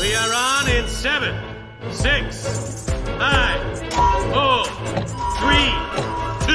We are on in 7, 6, 5, 4, 3, 2.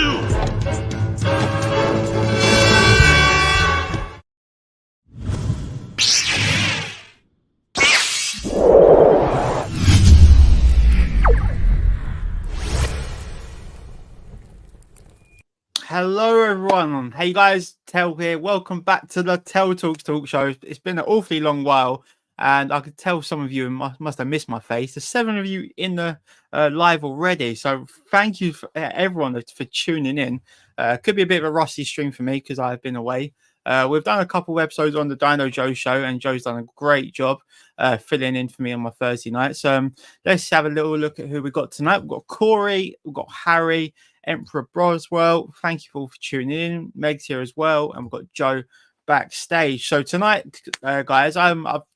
Hello everyone, hey guys, Tel here. Welcome back to the Tel Talks talk show. It's been an awfully long while, and I could tell some of you must have missed my face. There's 7 of you in the live already, so thank you for everyone for tuning in. Could be a bit of a rusty stream for me because I've been away. We've done a couple of episodes on the Dino Joe show, and Joe's done a great job filling in for me on my Thursday nights. Let's have a little look at who we got tonight. We've got Corey, we've got Harry, Emperor Broswell, thank you all for tuning in. Meg's here as well, and we've got Joe backstage. So tonight, guys, I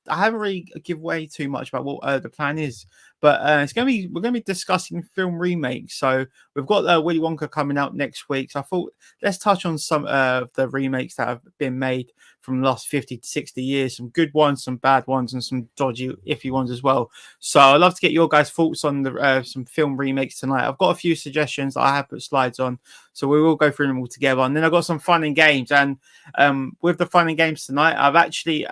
haven't really give away too much about what the plan is, but we're gonna be discussing film remakes. So we've got Willy Wonka coming out next week. So I thought let's touch on some of the remakes that have been made from the last 50 to 60 years, some good ones, some bad ones, and some dodgy, iffy ones as well. So I'd love to get your guys' thoughts on the some film remakes tonight. I've got a few suggestions that I have put slides on, so we will go through them all together. And then I've got some fun and games. And with the fun and games tonight, I've actually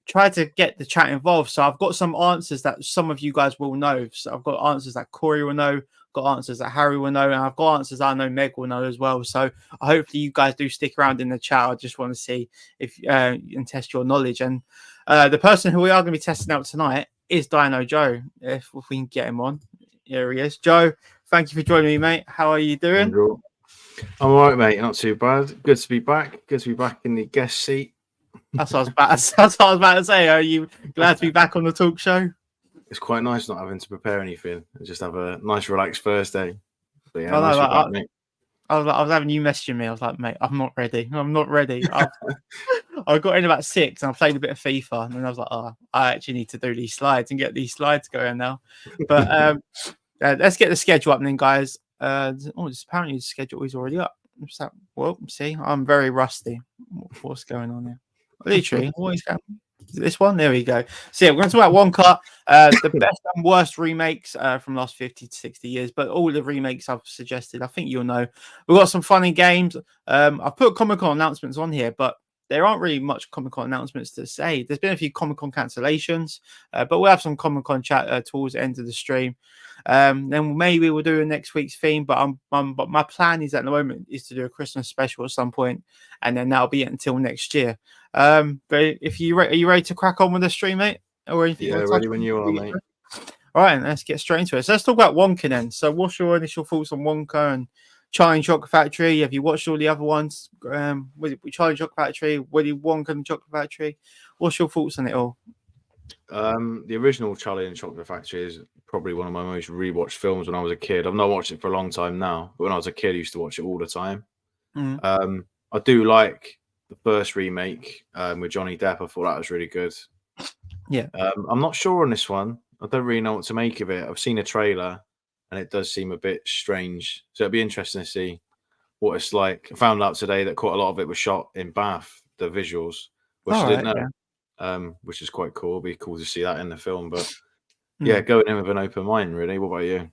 tried to get the chat involved. So I've got some answers that some of you guys will know. So I've got answers that Corey will know, got answers that Harry will know, and I've got answers I know Meg will know as well. So hopefully you guys do stick around in the chat. I just want to see if and test your knowledge. And the person who we are going to be testing out tonight is Dino Joe. If we can get him on, here he is. Joe, thank you for joining me, mate. How are you doing? I'm all right, mate. Not too bad. Good to be back. Good to be back in the guest seat. That's what I was about to say. Are you glad to be back on the talk show? It's quite nice not having to prepare anything and just have a nice, relaxed Thursday. But yeah, I was having you messaging me. I was like, mate, I'm not ready. I got in about 6 and I played a bit of FIFA, and then I was like, oh, I actually need to do these slides and get these slides going now. But let's get the schedule up then, guys. Apparently the schedule is already up. Well, see, I'm very rusty. What's going on here? Literally, what is going on? This one, there we go. So yeah, we're going to talk about Wonka, the best and worst remakes from the last 50 to 60 years. But all the remakes I've suggested, I think you'll know. We've got some fun and games. I've put Comic-Con announcements on here, but there aren't really much Comic-Con announcements to say. There's been a few Comic-Con cancellations, but we'll have some Comic-Con chat towards the end of the stream. Then maybe we'll do a next week's theme, but my plan is at the moment is to do a Christmas special at some point, and then that'll be it until next year. But if are you ready to crack on with the stream, mate? Or anything? Yeah, ready when you are, mate. All right, let's get straight into it. So let's talk about Wonka then. So what's your initial thoughts on Wonka and Charlie and Chocolate Factory? Have you watched all the other ones? With Charlie and Chocolate Factory, Willy Wonka and Chocolate Factory? What's your thoughts on it all? The original Charlie and Chocolate Factory is probably one of my most rewatched films when I was a kid. I've not watched it for a long time now, but when I was a kid, I used to watch it all the time. I do like the first remake with Johnny Depp. I thought that was really good. Yeah. I'm not sure on this one. I don't really know what to make of it. I've seen a trailer and it does seem a bit strange. So it'd be interesting to see what it's like. I found out today that quite a lot of it was shot in Bath, the visuals, which I didn't know. Yeah. Which is quite cool. It'd be cool to see that in the film. But yeah, going in with an open mind, really. What about you?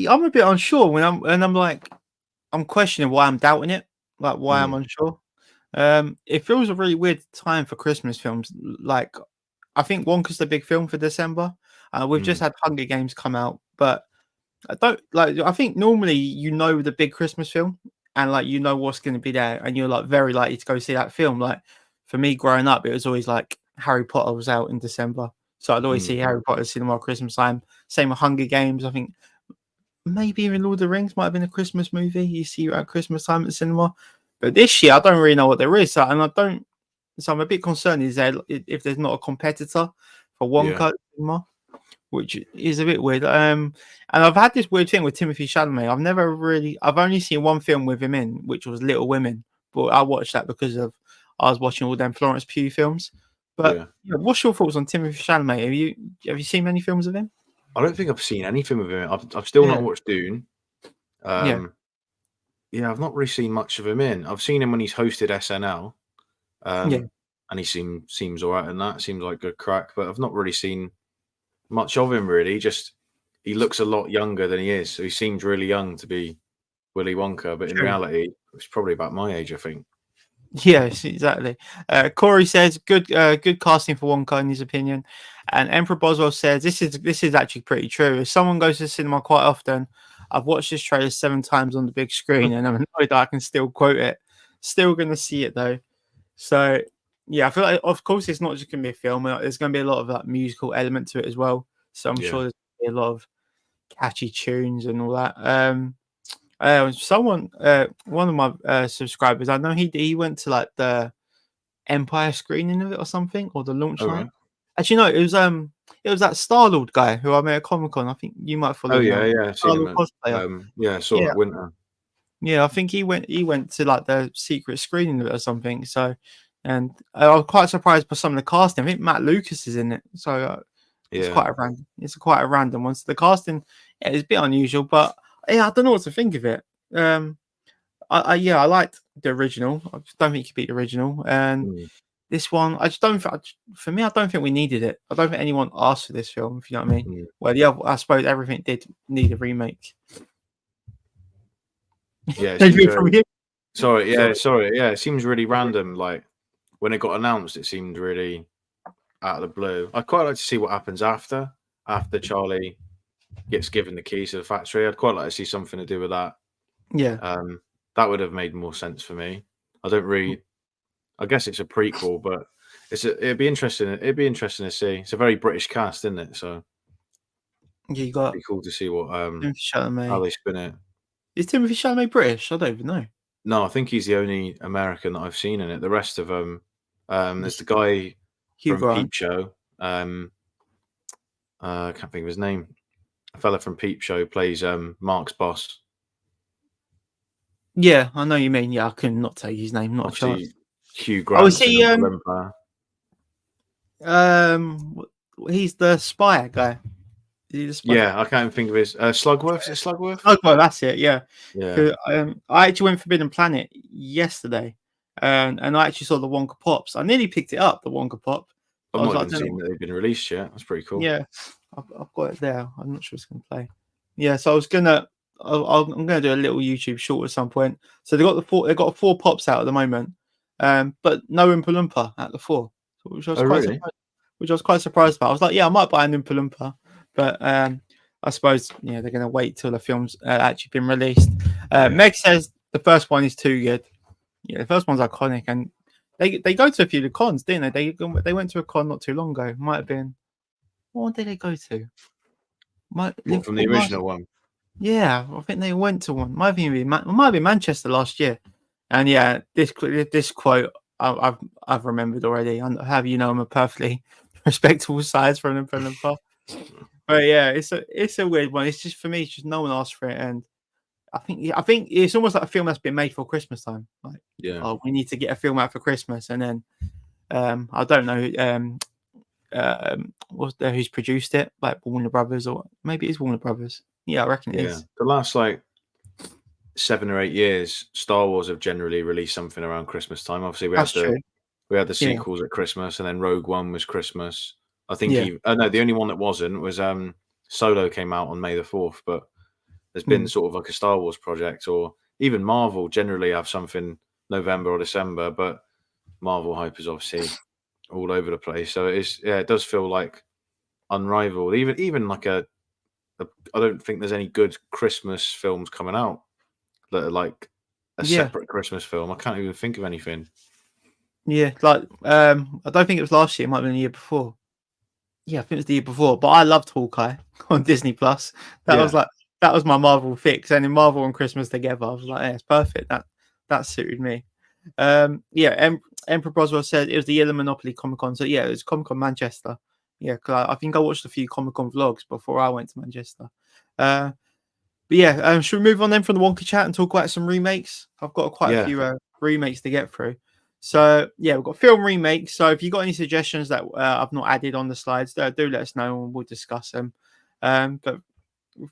I'm a bit unsure when I'm questioning why I'm doubting it. Like why I'm unsure. It feels a really weird time for Christmas films. Like I think Wonka's the big film for December. We've just had Hunger Games come out, but I think normally you know the big Christmas film and like you know what's going to be there, and you're like very likely to go see that film. Like for me, growing up, it was always like Harry Potter was out in December, so I'd always see Harry Potter cinema at Christmas time. Same with Hunger Games. I think maybe even Lord of the Rings might have been a Christmas movie you see at Christmas time at the cinema. But this year, I don't really know what there is, so I'm a bit concerned if there's not a competitor for Wonka cinema, which is a bit weird. And I've had this weird thing with Timothée Chalamet. I've only seen one film with him in, which was Little Women, but I watched that because I was watching all them Florence Pugh films. But what's your thoughts on Timothée Chalamet? Have you seen many films of him? I don't think I've seen anything with him. I've still not watched Dune. I've not really seen much of him in. I've seen him when he's hosted SNL. And and he seems all right in that. Seems like good crack, but I've not really seen much of him really. Just he looks a lot younger than he is, so he seems really young to be Willy Wonka, but in True. reality, it's probably about my age, I think. Yes, exactly. Corey says good casting for Wonka in his opinion, and Emperor Boswell says this is actually pretty true. If someone goes to cinema quite often, I've watched this trailer 7 times on the big screen, and I'm annoyed that I can still quote it. Still going to see it though. So yeah, I feel like of course it's not just going to be a film. There's going to be a lot of that musical element to it as well. So I'm sure there's going to be a lot of catchy tunes and all that. One of my subscribers, I know he went to like the Empire screening of it or something, or the launch All night. right. Actually, no, it was that Star Lord guy who I met at Comic Con. I think you might follow Oh him yeah, now. yeah. I've Star seen him Lord at cosplayer. I saw him Yeah, at Winter. yeah. I think he went to like the secret screening of it or something. So, and I was quite surprised by some of the casting. I think Matt Lucas is in it. So it's Yeah. quite a random one. So the casting, yeah, it's a bit unusual, but yeah, I don't know what to think of it. I liked the original. I just don't think you could beat the original. And Mm. this one, I just don't. For me, I don't think we needed it. I don't think anyone asked for this film. If you know what I mean. Mm. Well, yeah, I suppose everything did need a remake. Yeah, it seems Anything very. from you? Sorry. Yeah, it seems really random. Like when it got announced, it seemed really out of the blue. I'd quite like to see what happens after Charlie gets given the keys to the factory. I'd quite like to see something to do with that. Yeah, That would have made more sense for me. I don't really. I guess it's a prequel, but it'd be interesting. It'd be interesting to see. It's a very British cast, isn't it? So yeah. You it'd got be cool to see what Timothy how Chalamet. they spin it. Is Timothy Chalamet British? I don't even know. No, I think he's the only American that I've seen in it. The rest of them, there's the Just guy Hugh from Grant. Peep Show. I can't think of his name. A fella from Peep Show plays Mark's boss. Yeah, I know you mean. Yeah, I could not tell you his name. Not a chance. Obviously, Hugh Oh, is Grant's in he? Oompa Loompa. He's the spy guy. Is he the spy? Yeah, I can't even think of his Slugworth. Is it Slugworth? Oh, well, that's it. Yeah. Yeah. I actually went Forbidden Planet yesterday, and I actually saw the Wonka Pops. I nearly picked it up, the Wonka Pop. I've I was not like, even seen that they've been released yet. That's pretty cool. yeah, I've got it there. I'm not sure it's going to play. Yeah, so I'm gonna do a little YouTube short at some point. So they got 4 pops out at the moment, but no Oompa Loompa at the 4, which I was Oh, quite really? surprised about. I was like, yeah, I might buy an Oompa Loompa, but I suppose they're gonna wait till the film's actually been released. Yeah. Meg says the first one is too good. Yeah, the first one's iconic, and they go to a few of the cons, didn't they? They went to a con not too long ago. Might have been. What one did they go to? What, from the Liverpool original one? Yeah, I think they went to one. Might have been Manchester last year. And yeah, this quote I've remembered already. Have you know I'm a perfectly respectable size for an Oompa. But yeah, it's a weird one. It's just for me, it's just no one asked for it, and I think it's almost like a film that's been made for Christmas time. Like, Yeah. oh, we need to get a film out for Christmas, and then I don't know who's produced it, like Warner Brothers, or maybe it's Warner Brothers. Yeah, I reckon it Yeah. is. The last like 7 or 8 years, Star Wars have generally released something around Christmas time. Obviously, That's true. we had the Yeah. sequels at Christmas, and then Rogue One was Christmas. I think Yeah. no, the only one that wasn't was Solo came out on May the 4th, but there's been sort of like a Star Wars project, or even Marvel generally have something November or December, but Marvel hype is obviously all over the place. So it does feel like unrivaled. Even like I don't think there's any good Christmas films coming out that are like a Yeah. separate Christmas film. I can't even think of anything. Yeah, like I don't think it was last year, it might have been the year before. Yeah, I think it was the year before. But I loved Hawkeye on Disney Plus. That was my Marvel fix. And in Marvel and Christmas together, I was like, yeah, it's perfect. That suited me. Emperor Boswell said it was the Yellow Monopoly Comic Con. So yeah, it was Comic Con Manchester. Yeah, because I think I watched a few Comic Con vlogs before I went to Manchester. But yeah, should we move on then from the Wonka chat and talk about some remakes? I've got quite a few remakes to get through. So yeah, we've got film remakes. So if you've got any suggestions that I've not added on the slides, do let us know and we'll discuss them. But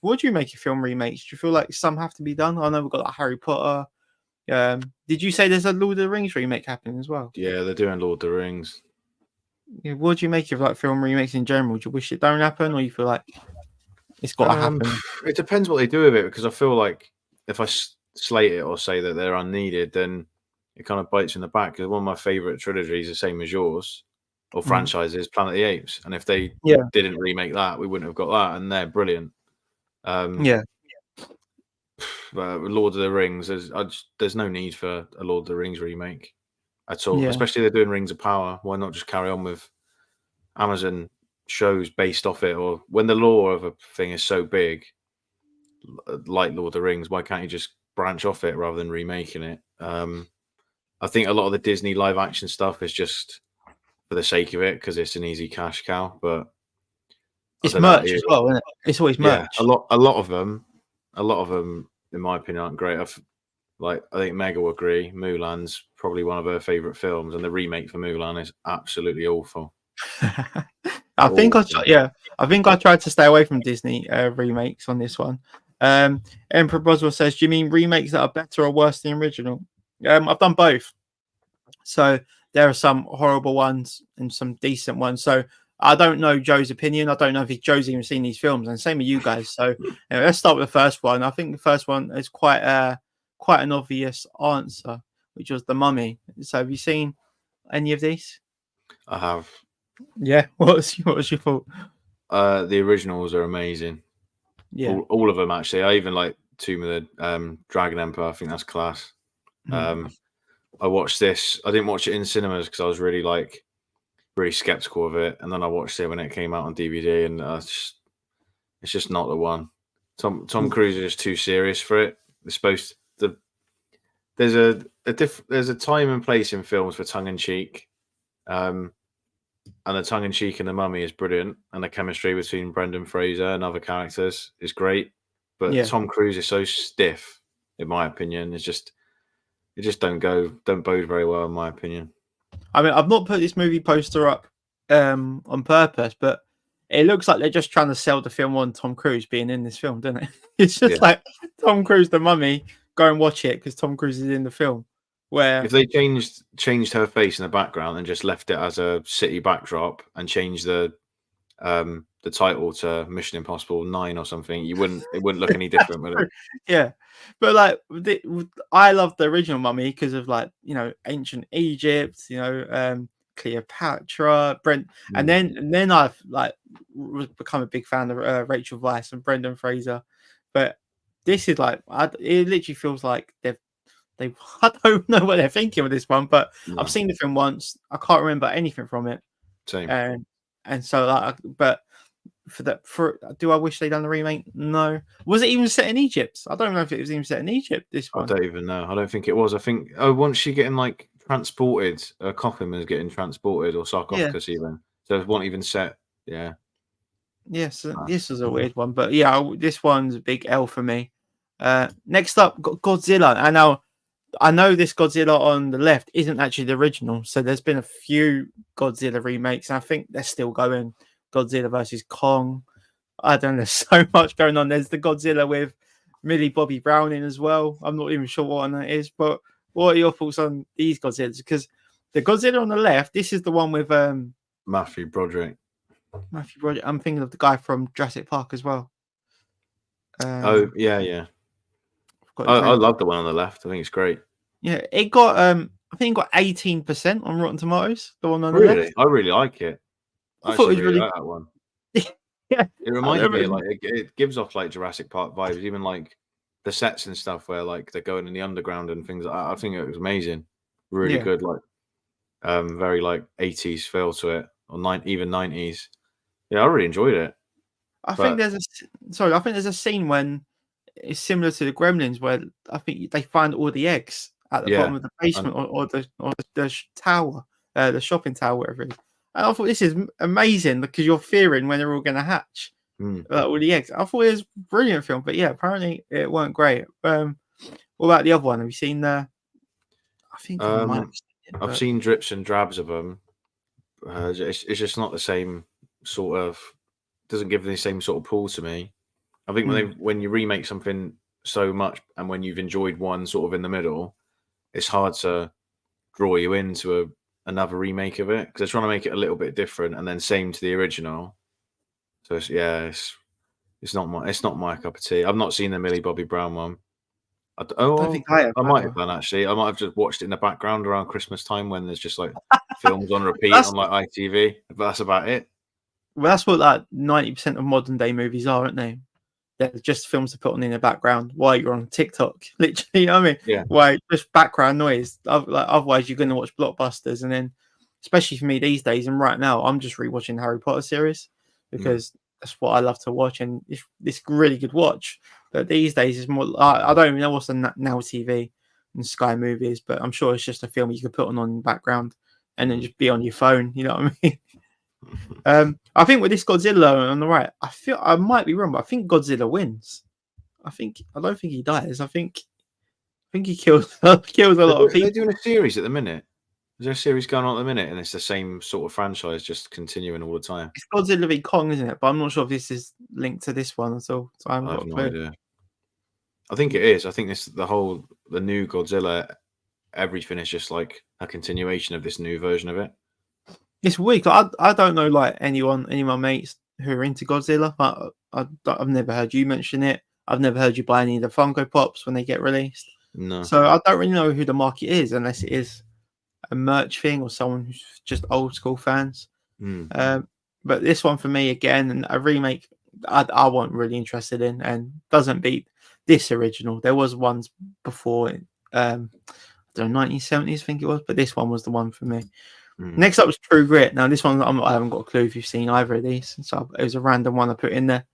what do you make of film remakes? Do you feel like some have to be done? I know we've got like Harry Potter. Did you say there's a Lord of the Rings remake happening as well? Yeah, they're doing Lord of the Rings. Yeah, what do you make of like film remakes in general? Do you wish it don't happen, or you feel like it's got to happen? It depends what they do with it, because I feel like if I slate it or say that they're unneeded, then it kind of bites in the back. Because one of my favorite trilogies, the same as yours, or franchises, Planet of the Apes. And if they Yeah, didn't remake that, we wouldn't have got that, and they're brilliant. yeah, But Lord of the Rings, there's no need for a Lord of the Rings remake at all. yeah. Especially they're doing Rings of Power. Why not just carry on with Amazon shows based off it? Or when the lore of a thing is so big, like Lord of the Rings, why can't you just branch off it rather than remaking it? I think a lot of the Disney live action stuff is just for the sake of it, because it's an easy cash cow. But I It's don't know. merch as well, isn't it? It's always Yeah, merch. a lot of them, in my opinion, aren't great. I think Meg will agree. Mulan's probably one of her favorite films, and the remake for Mulan is absolutely awful. I think Awful. I think I tried to stay away from Disney remakes on this one. Emperor Boswell says, "Do you mean remakes that are better or worse than the original?" I've done both. So there are some horrible ones and some decent ones. So I don't know Joe's opinion. I don't know if Joe's even seen these films, and same with you guys. So let's start with the first one. I think the first one is quite an obvious answer, which was The Mummy. So have you seen any of these? I have. Yeah. What was your thought? The originals are amazing. Yeah. All of them, actually. I even like Tomb of the Dragon Emperor. I think that's class. I watched this. I didn't watch it in cinemas because I was really skeptical of it, and then I watched it when it came out on DVD, and it's just not the one. Tom Cruise is just too serious for it. It's supposed to. There's a time and place in films for tongue in cheek, and the tongue in cheek in The Mummy is brilliant, and the chemistry between Brendan Fraser and other characters is great. But Yeah. Tom Cruise is so stiff, in my opinion. It just don't bode very well, in my opinion. I mean, I've not put this movie poster up on purpose, but it looks like they're just trying to sell the film on Tom Cruise being in this film, doesn't it? It's just like Tom Cruise, The Mummy. Go and watch it because Tom Cruise is in the film. Where If they changed her face in the background and just left it as a city backdrop and changed the title to Mission Impossible 9 or something, it wouldn't look any different, would it? Yeah, but like I love the original Mummy because of ancient Egypt, Cleopatra, and then I've become a big fan of Rachel Weisz and Brendan Fraser. But this is it literally feels like they I don't know what they're thinking with this one, but No. I've seen the film once. I can't remember anything from it. Same. And so but do I wish they'd done the remake? No. Was it even set in Egypt? I don't know if it was even set in Egypt. This one. I don't even know. I don't think it was. I think once she getting transported, Coffin was getting transported, or sarcophagus even. So it wasn't even set. Yeah. Yes, this was a weird one, but yeah, this one's a big L for me. Next up, Godzilla. I know this Godzilla on the left isn't actually the original, so there's been a few Godzilla remakes, and I think they're still going. Godzilla versus Kong. I don't know. There's so much going on. There's the Godzilla with Millie Bobby Brown in as well. I'm not even sure what one that is, but what are your thoughts on these Godzillas? Because the Godzilla on the left, this is the one with Matthew Broderick. I'm thinking of the guy from Jurassic Park as well. Oh yeah. I love the one on the left. I think it's great. Yeah, it got I think it got 18% on Rotten Tomatoes. The one on the Really, left. I really like it. I thought it was really like that one. Yeah, it reminds me it gives off Jurassic Park vibes, even the sets and stuff where they're going in the underground and things like that. I think it was amazing, really good, very 80s feel to it, or even 90s. Yeah, I really enjoyed it. I think there's a scene when it's similar to the Gremlins where I think they find all the eggs at the bottom of the basement or the tower, the shopping tower, whatever it is. And I thought this is amazing because you're fearing when they're all going to hatch all the eggs. I thought it was a brilliant film, but yeah, apparently it weren't great. What about the other one? Have you seen the? I think I've seen drips and drabs of them. It's just not the same sort of. Doesn't give the same sort of pull to me. I think when you remake something so much and when you've enjoyed one sort of in the middle, it's hard to draw you into another remake of it because they're trying to make it a little bit different, and then same to the original. So it's not my cup of tea. I've not seen the Millie Bobby Brown one. Don't think I have I might have either. done actually. I might have just watched it in the background around Christmas time when there's just like films on repeat That's on like ITV. But that's about it. well, that's what like 90% of modern day movies are, aren't they? They're just films to put on in the background while you're on TikTok. Literally, you know what I mean? Yeah. Why just background noise. Like otherwise, you're going to watch blockbusters, and then, especially for me these days, and right now, I'm just rewatching the Harry Potter series because that's what I love to watch, and it's a really good watch. But these days, it's more. I don't even know what's on Now TV and Sky Movies, but I'm sure it's just a film you can put on in the background and then just be on your phone. You know what I mean? I think with this Godzilla on the right, I feel I might be wrong, but I think Godzilla wins. I don't think he dies. I think he kills kills a lot of They're people. doing a series at the minute. Is there a series going on at the minute, and it's the same sort of franchise, just continuing all the time? It's Godzilla v Kong, isn't it? But I'm not sure if this is linked to this one at all. So I haven't I got have a no clue. idea. I think it is. I think the new Godzilla, everything is just like a continuation of this new version of it. It's weak. I don't know like any of my mates who are into Godzilla. I've never heard you mention it. I've never heard you buy any of the Funko Pops when they get released. No. So I don't really know who the market is unless it is a merch thing or someone who's just old school fans. But this one for me again, and a remake I wasn't really interested in, and doesn't beat this original. There was ones before it, I don't know, 1970s I think it was, but this one was the one for me. Next up was True Grit. Now this one I haven't got a clue if you've seen either of these, so it was a random one I put in there.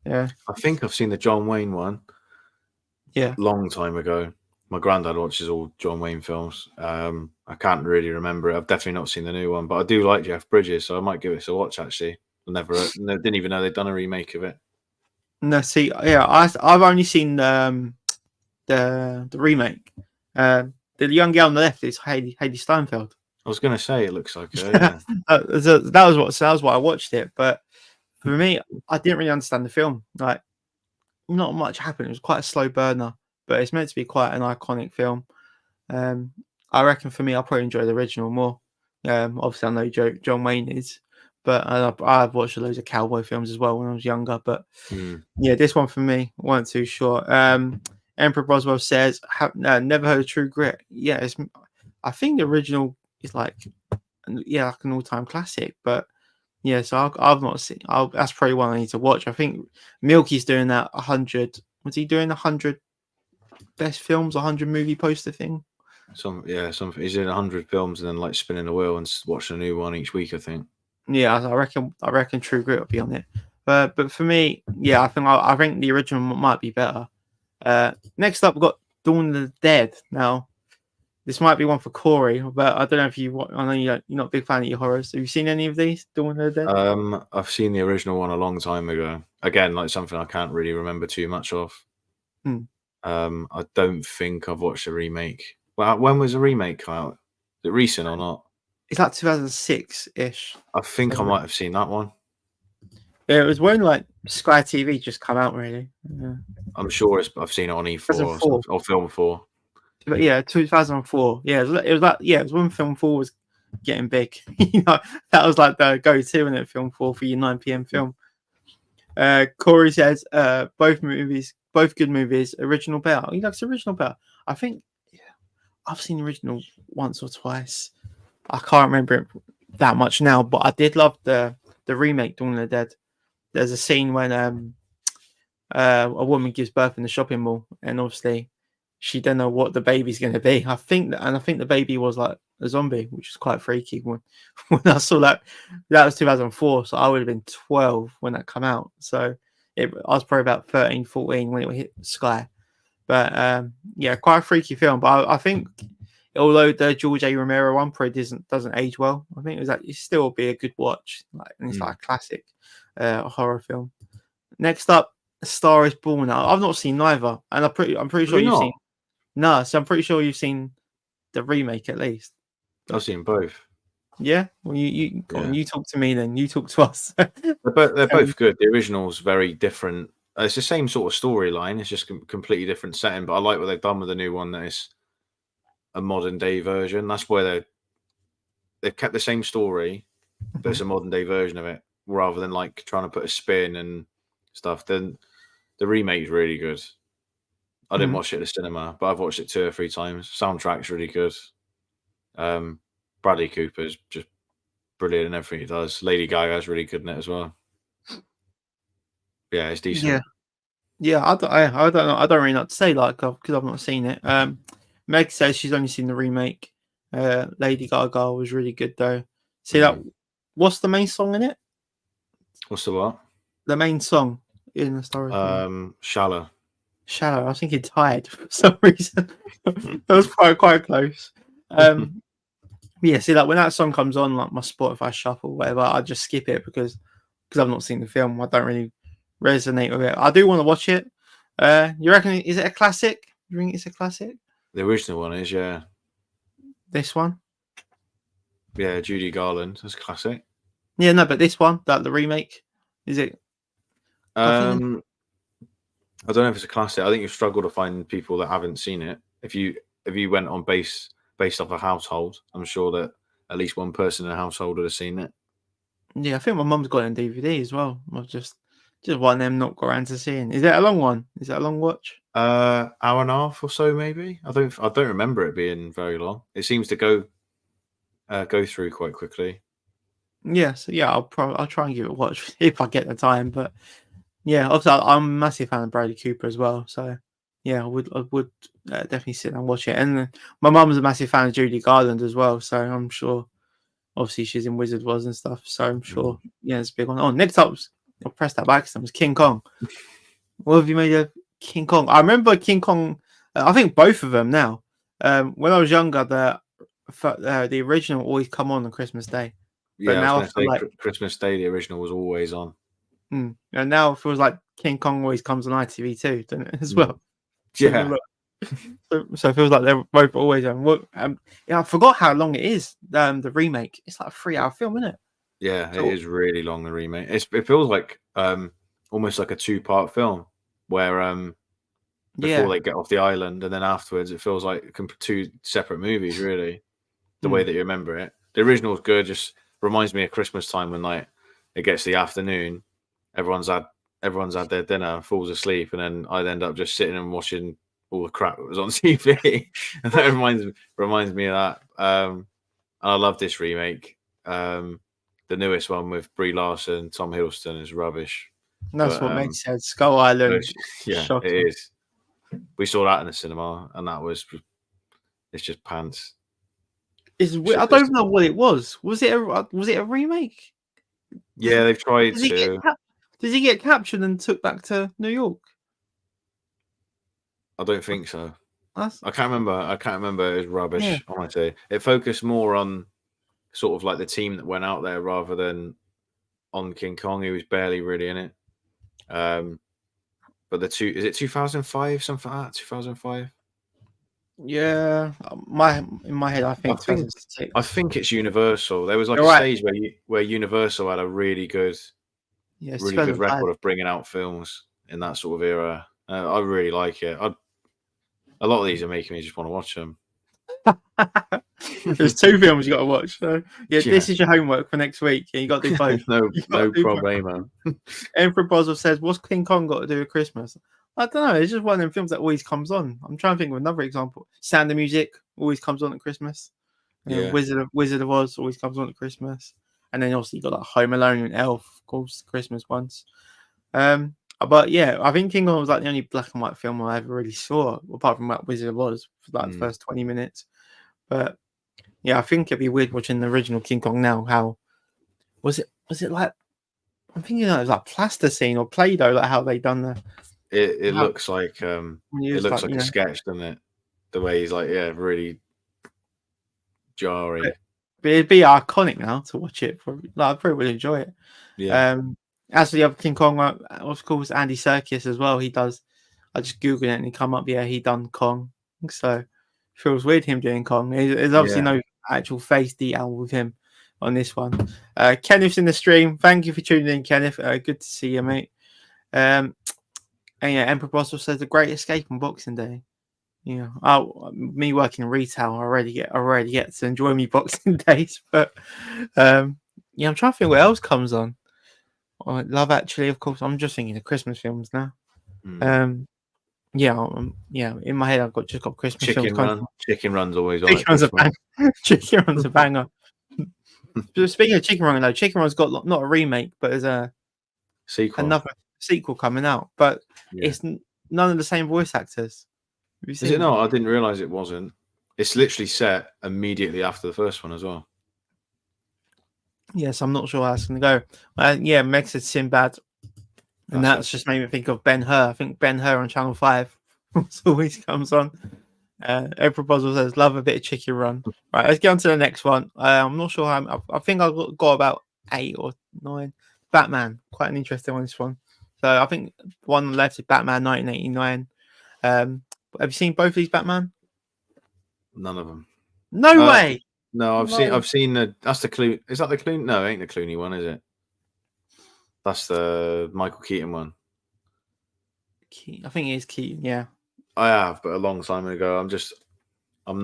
Yeah, I think I've seen the John Wayne one. Yeah, long time ago. My granddad watches all John Wayne films. I can't really remember it. I've definitely not seen the new one, but I do like Jeff Bridges, so I might give it a watch. Actually, didn't even know they'd done a remake of it. No, see, yeah, I've only seen the remake. The young girl on the left is Hayley Steinfeld. I was going to say it looks like her. Yeah. that was why I watched it. But for me, I didn't really understand the film. Like, not much happened. It was quite a slow burner, but it's meant to be quite an iconic film. I reckon for me, I'll probably enjoy the original more. Obviously, I know John Wayne is, but I've watched loads of cowboy films as well when I was younger. But yeah, this one for me wasn't too sure. Emperor Boswell says, never heard of True Grit. Yeah, I think the original is like an all-time classic. But yeah, so I've not seen. That's probably one I need to watch. I think Milky's doing that 100. Was he doing 100 best films, 100 movie poster thing? He's in 100 films and then like spinning the wheel and watching a new one each week, I think. Yeah, I reckon True Grit will be on it. But for me, yeah, I think the original might be better. Next up, we've got Dawn of the Dead. Now, this might be one for Corey, but I don't know if I know you're not a big fan of your horrors. Have you seen any of these, Dawn of the Dead? I've seen the original one a long time ago. Again, like something I can't really remember too much of. I don't think I've watched a remake. Well, when was the remake out? Is it recent or not? It's like 2006-ish. I think I might have seen that one. Yeah, it was when like Sky TV just come out, really. Yeah. I'm sure I've seen it on E4 or Film 4. But yeah, 2004. Yeah, it was when Film 4 was getting big. That was like the go-to in it, Film 4 for your 9 p.m. film. Corey says both good movies. Original better. He likes original better. I think I've seen the original once or twice. I can't remember it that much now, but I did love the remake, Dawn of the Dead. There's a scene when a woman gives birth in the shopping mall, and obviously she don't know what the baby's going to be. I think the baby was like a zombie, which is quite freaky. When I saw that was 2004, so I would have been 12 when that came out. So I was probably about 13, 14 when it hit Sky. But yeah, quite a freaky film. But I think although the George A. Romero one probably doesn't age well, I think it still be a good watch. And it's like a classic horror film. Next up, A Star Is Born. I've not seen neither, and I'm pretty sure you've seen. No, so I'm pretty sure you've seen the remake at least. I've seen both. Yeah, well, you talk to me then. You talk to us. They're both good. The original's very different. It's the same sort of storyline. It's just completely different setting. But I like what they've done with the new one. That is a modern day version. That's where they've kept the same story, but it's a modern day version of it rather than like trying to put a spin and stuff. Then the remake's really good. I didn't watch it at the cinema, but I've watched it 2 or 3 times. Soundtrack's really good. Bradley Cooper's just brilliant in everything he does. Lady Gaga's really good in it as well. Yeah, it's decent. Yeah. I don't know. I don't really know what to say, like, because I've not seen it. Meg says she's only seen the remake. Lady Gaga was really good though. See that? What's the main song in it? What's the what? The main song in the story. Shallow. Shallow. I was thinking Tired for some reason. That was quite close. Yeah, see, like when that song comes on, like my Spotify shuffle, whatever, I just skip it because I've not seen the film. I don't really resonate with it. I do want to watch it. You reckon is it a classic? You think it's a classic? The original one is, yeah. This one? Yeah, Judy Garland. That's classic. Yeah, no, but this one, the remake, is it? I don't know if it's a classic. I think you've struggled to find people that haven't seen it. If you went on based off a household, I'm sure that at least one person in a household would have seen it. Yeah, I think my mum's got it on DVD as well. I've just one of them not got around to seeing. Is it a long one? Is it a long watch? Hour and a half or so, maybe. I don't remember it being very long. It seems to go through quite quickly. Yeah, so yeah, I'll try and give it a watch if I get the time. But yeah, obviously I'm a massive fan of Bradley Cooper as well. So yeah, I would definitely sit and watch it. And my mum's a massive fan of Judy Garland as well. So I'm sure, obviously she's in Wizard of Oz and stuff. So I'm sure, yeah, it's a big one. Oh, next up, I'll press that back. It was King Kong. What have you made of King Kong? I remember King Kong. I think both of them now. When I was younger, the original always come on Christmas Day. Yeah, but now I was going to say Christmas Day, the original was always on. And now it feels like King Kong always comes on ITV too, doesn't it, as well? Yeah. So it feels like they're both always on. Yeah, I forgot how long it is. The remake. It's like a 3-hour film, isn't it? Yeah, it is really long. The remake. It feels like almost like a 2-part film, where before they get off the island and then afterwards, it feels like 2 separate movies. Really, the way that you remember it. The original is good. Just reminds me of Christmas time when like it gets the afternoon, everyone's had their dinner, falls asleep, and then I'd end up just sitting and watching all the crap that was on TV. And that reminds me of that. I love this remake. The newest one with Brie Larson, Tom Hiddleston is rubbish. That's what Meg said. Skull Island. Yeah, shocking. It is. We saw that in the cinema, and it's just pants. I don't know what it was. Was it a remake? Yeah, they've tried to. Did he get captured and took back to New York? I don't think so. I can't remember. It was rubbish. Yeah. Honestly, it focused more on sort of like the team that went out there rather than on King Kong. He was barely really in it. But is it 2005, something like that? 2005. Yeah, in my head, I think it's Universal. There was like a stage where Universal had a really good record of bringing out films in that sort of era. I really like it. A lot of these are making me just want to watch them. There's 2 films you got to watch. So yeah, this is your homework for next week. Yeah, you got to do both. no problemo. Emperor Boswell says, "What's King Kong got to do with Christmas?" I don't know. It's just one of them films that always comes on. I'm trying to think of another example. Sound of Music always comes on at Christmas. Yeah. Wizard of Oz always comes on at Christmas. And then also you got like Home Alone and Elf, of course, Christmas ones. But yeah, I think King Kong was like the only black and white film I ever really saw, apart from like Wizard of Oz for like the first 20 minutes. But yeah, I think it'd be weird watching the original King Kong now. How was it like? I'm thinking it was like plasticine or Play-Doh, like how they done the. It looks like it looks like a sketch, doesn't it? The way he's like, yeah, really jarring. But it'd be iconic now to watch it. I probably would enjoy it. Yeah. As for the other King Kong, of course, Andy Serkis as well. He does. I just googled it and he come up. Yeah, he done Kong. So it feels weird him doing Kong. There's obviously no actual face detail with him on this one. Kenneth's in the stream. Thank you for tuning in, Kenneth. Good to see you, mate. And yeah, Emperor Boswell says The Great Escape on Boxing Day. Yeah, me working in retail, I already get to enjoy me Boxing Days, but yeah, I'm trying to think what else comes on. Love Actually, of course. I'm just thinking of Christmas films now. Mm. Yeah, in my head, I've just got Christmas films. Chicken Run's always on Chicken at Run's a Christmas. bang. Chicken Run's a banger. Speaking of Chicken Run, though, Chicken Run's got not a remake, but there's Sequel. another sequel coming out. But Yeah. it's none of the same voice actors. Have you Is seen it not? I didn't realise it wasn't. It's literally set immediately after the first one as well. Yes, I'm not sure how it's going to go. Yeah, Meg said Sinbad, and that's just made me think of Ben-Hur. I think Ben-Hur on Channel 5 always comes on. April Boswell says, love a bit of Chicken Run. Right, let's get on to the next one. I'm not sure how. I think I've got about 8 or 9. Batman, quite an interesting one, this one. So I think the one on the left is Batman 1989. Have you seen both of these Batman? None of them. No way. No, I've seen that's the Clooney. Is that the Clooney? No, it ain't the Clooney one, is it? That's the Michael Keaton one. I think it is Keaton. Yeah, I have, but a long time ago. I'm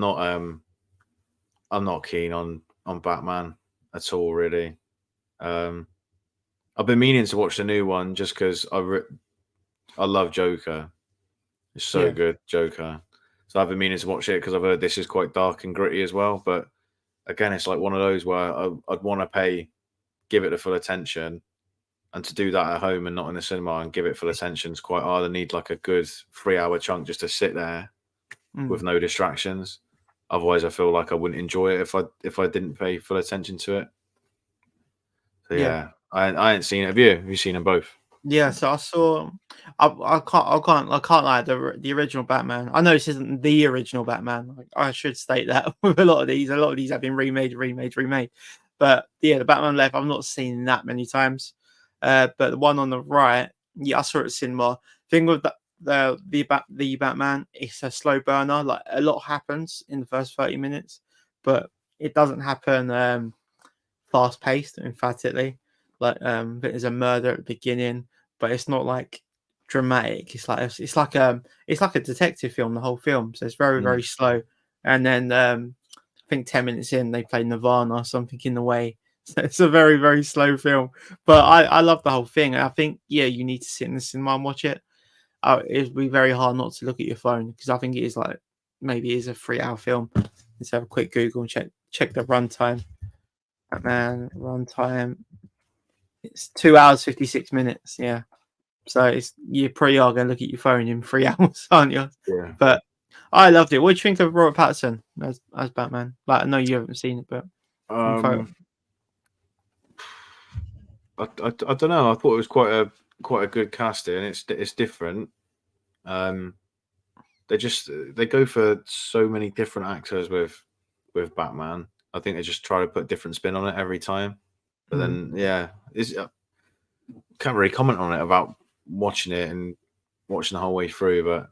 not keen on Batman at all, really. I've been meaning to watch the new one just because I love Joker. It's so good, Joker. So I've been meaning to watch it because I've heard this is quite dark and gritty as well. But again, it's like one of those where I'd want to give it the full attention, and to do that at home and not in the cinema and give it full attention is quite hard. I need like a good 3-hour chunk just to sit there with no distractions. Otherwise, I feel like I wouldn't enjoy it if I didn't pay full attention to it. So yeah, I ain't seen it. Have you? Have you seen them both? Yeah, so I saw. I can't lie. The original Batman. I know this isn't the original Batman. I should state that with a lot of these have been remade. But yeah, the Batman left, I've not seen that many times. But the one on the right, yeah, I saw it at cinema. Thing with the Batman, it's a slow burner. Like a lot happens in the first 30 minutes, but it doesn't happen fast paced, emphatically. Like there's a murder at the beginning, but it's not like dramatic. It's like a detective film, the whole film. So it's very, very slow. And then I think 10 minutes in they play Nirvana or something in the way. So it's a very, very slow film. But I love the whole thing. I think you need to sit in the cinema and watch it. It'd be very hard not to look at your phone, because I think it is like maybe it is a 3-hour film. Let's have a quick Google and check the runtime. Batman runtime. It's 2 hours 56 minutes. Yeah, so you probably are going to look at your phone in 3 hours, aren't you? Yeah. But I loved it. What do you think of Robert Pattinson as Batman? Like, I know you haven't seen it, but I don't know. I thought it was quite a good casting. It's different. They go for so many different actors with Batman. I think they just try to put different spin on it every time. But then can't really comment on it about watching it and watching the whole way through. But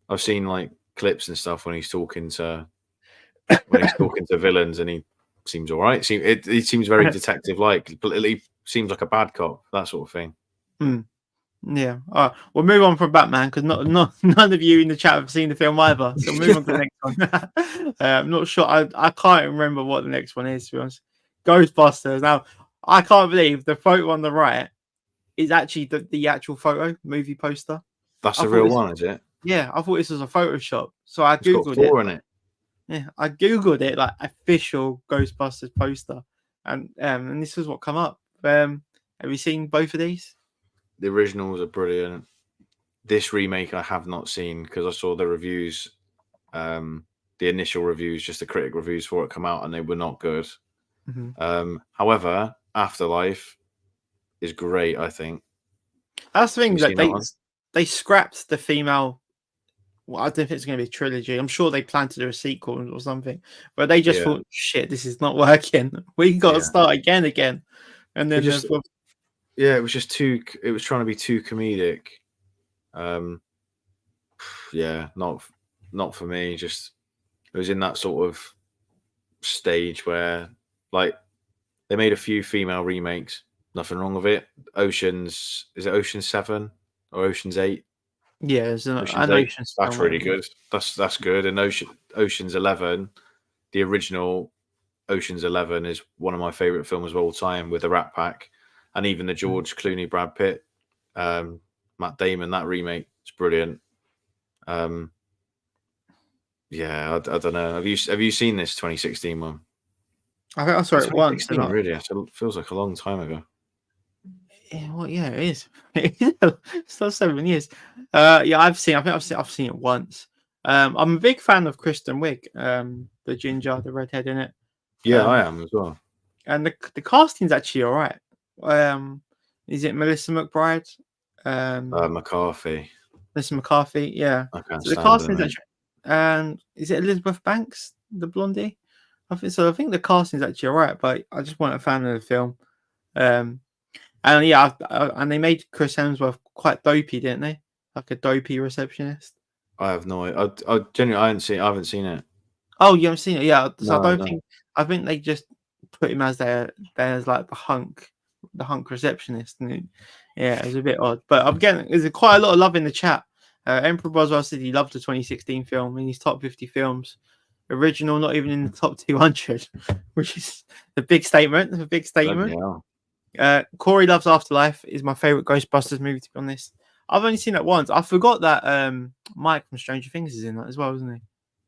I've seen like clips and stuff when he's talking to villains, and he seems all right. He seems very detective-like, but he seems like a bad cop, that sort of thing. Yeah. All right. We'll move on from Batman, because none of you in the chat have seen the film either. So we'll move on to the next one. I'm not sure. I can't remember what the next one is, to be honest. Ghostbusters. Now, I can't believe the photo on the right is actually the actual movie poster. That's the real one, is it? Yeah, I thought this was a Photoshop. So I Googled it. It's got 4 in it. Yeah, I Googled it, like official Ghostbusters poster. And this is what come up. Have you seen both of these? The originals are brilliant. This remake I have not seen, because I saw the reviews, the initial reviews, just the critic reviews for it come out, and they were not good. However, Afterlife is great, I think. That's the thing, that they scrapped the female. Well, I don't think it's going to be a trilogy. I'm sure they plan to do a sequel or something, but they just thought, shit, this is not working. We got to start again. And then it was just too. It was trying to be too comedic. Not for me. Just it was in that sort of stage where, like, they made a few female remakes. Nothing wrong with it. Is it Ocean's 7 or Ocean's 8? Yeah, there's Ocean's an 8. Ocean's That's film. really good. That's good. And Ocean's 11, the original Ocean's 11 is one of my favorite films of all time with the Rat Pack, and even the George Clooney, Brad Pitt, Matt Damon. That remake is brilliant. Yeah, I don't know. Have you seen this 2016 one? I think I saw it once. 2016, really? It feels like a long time ago. Yeah, well, yeah, it is. It's still 7 years. Yeah, I think I've seen it once. I'm a big fan of Kristen Wiig, the ginger, the redhead in it. Yeah, Um, I am as well. and the casting's actually all right. Is it Melissa McBride? McCarthy. Melissa McCarthy, yeah. I can't So the stand her, casting's mate. actually, and is it Elizabeth Banks, the blondie? I think so. I think the casting's actually all right, but I just wasn't a fan of the film. And yeah, and they made Chris Hemsworth quite dopey, didn't they? Like a dopey receptionist. I have no idea. I genuinely I haven't seen it. Oh, you haven't seen it? Yeah. So No. I think they just put him as there's like the hunk receptionist, and yeah, it was a bit odd. But I'm getting there's quite a lot of love in the chat. Emperor Boswell said he loved the 2016 film in his top 50 films. Original, not even in the top 200, which is a big statement. A big statement. Corey Loves Afterlife is my favorite Ghostbusters movie, to be honest. I've only seen it once. I forgot that Mike from Stranger Things is in that as well, isn't he?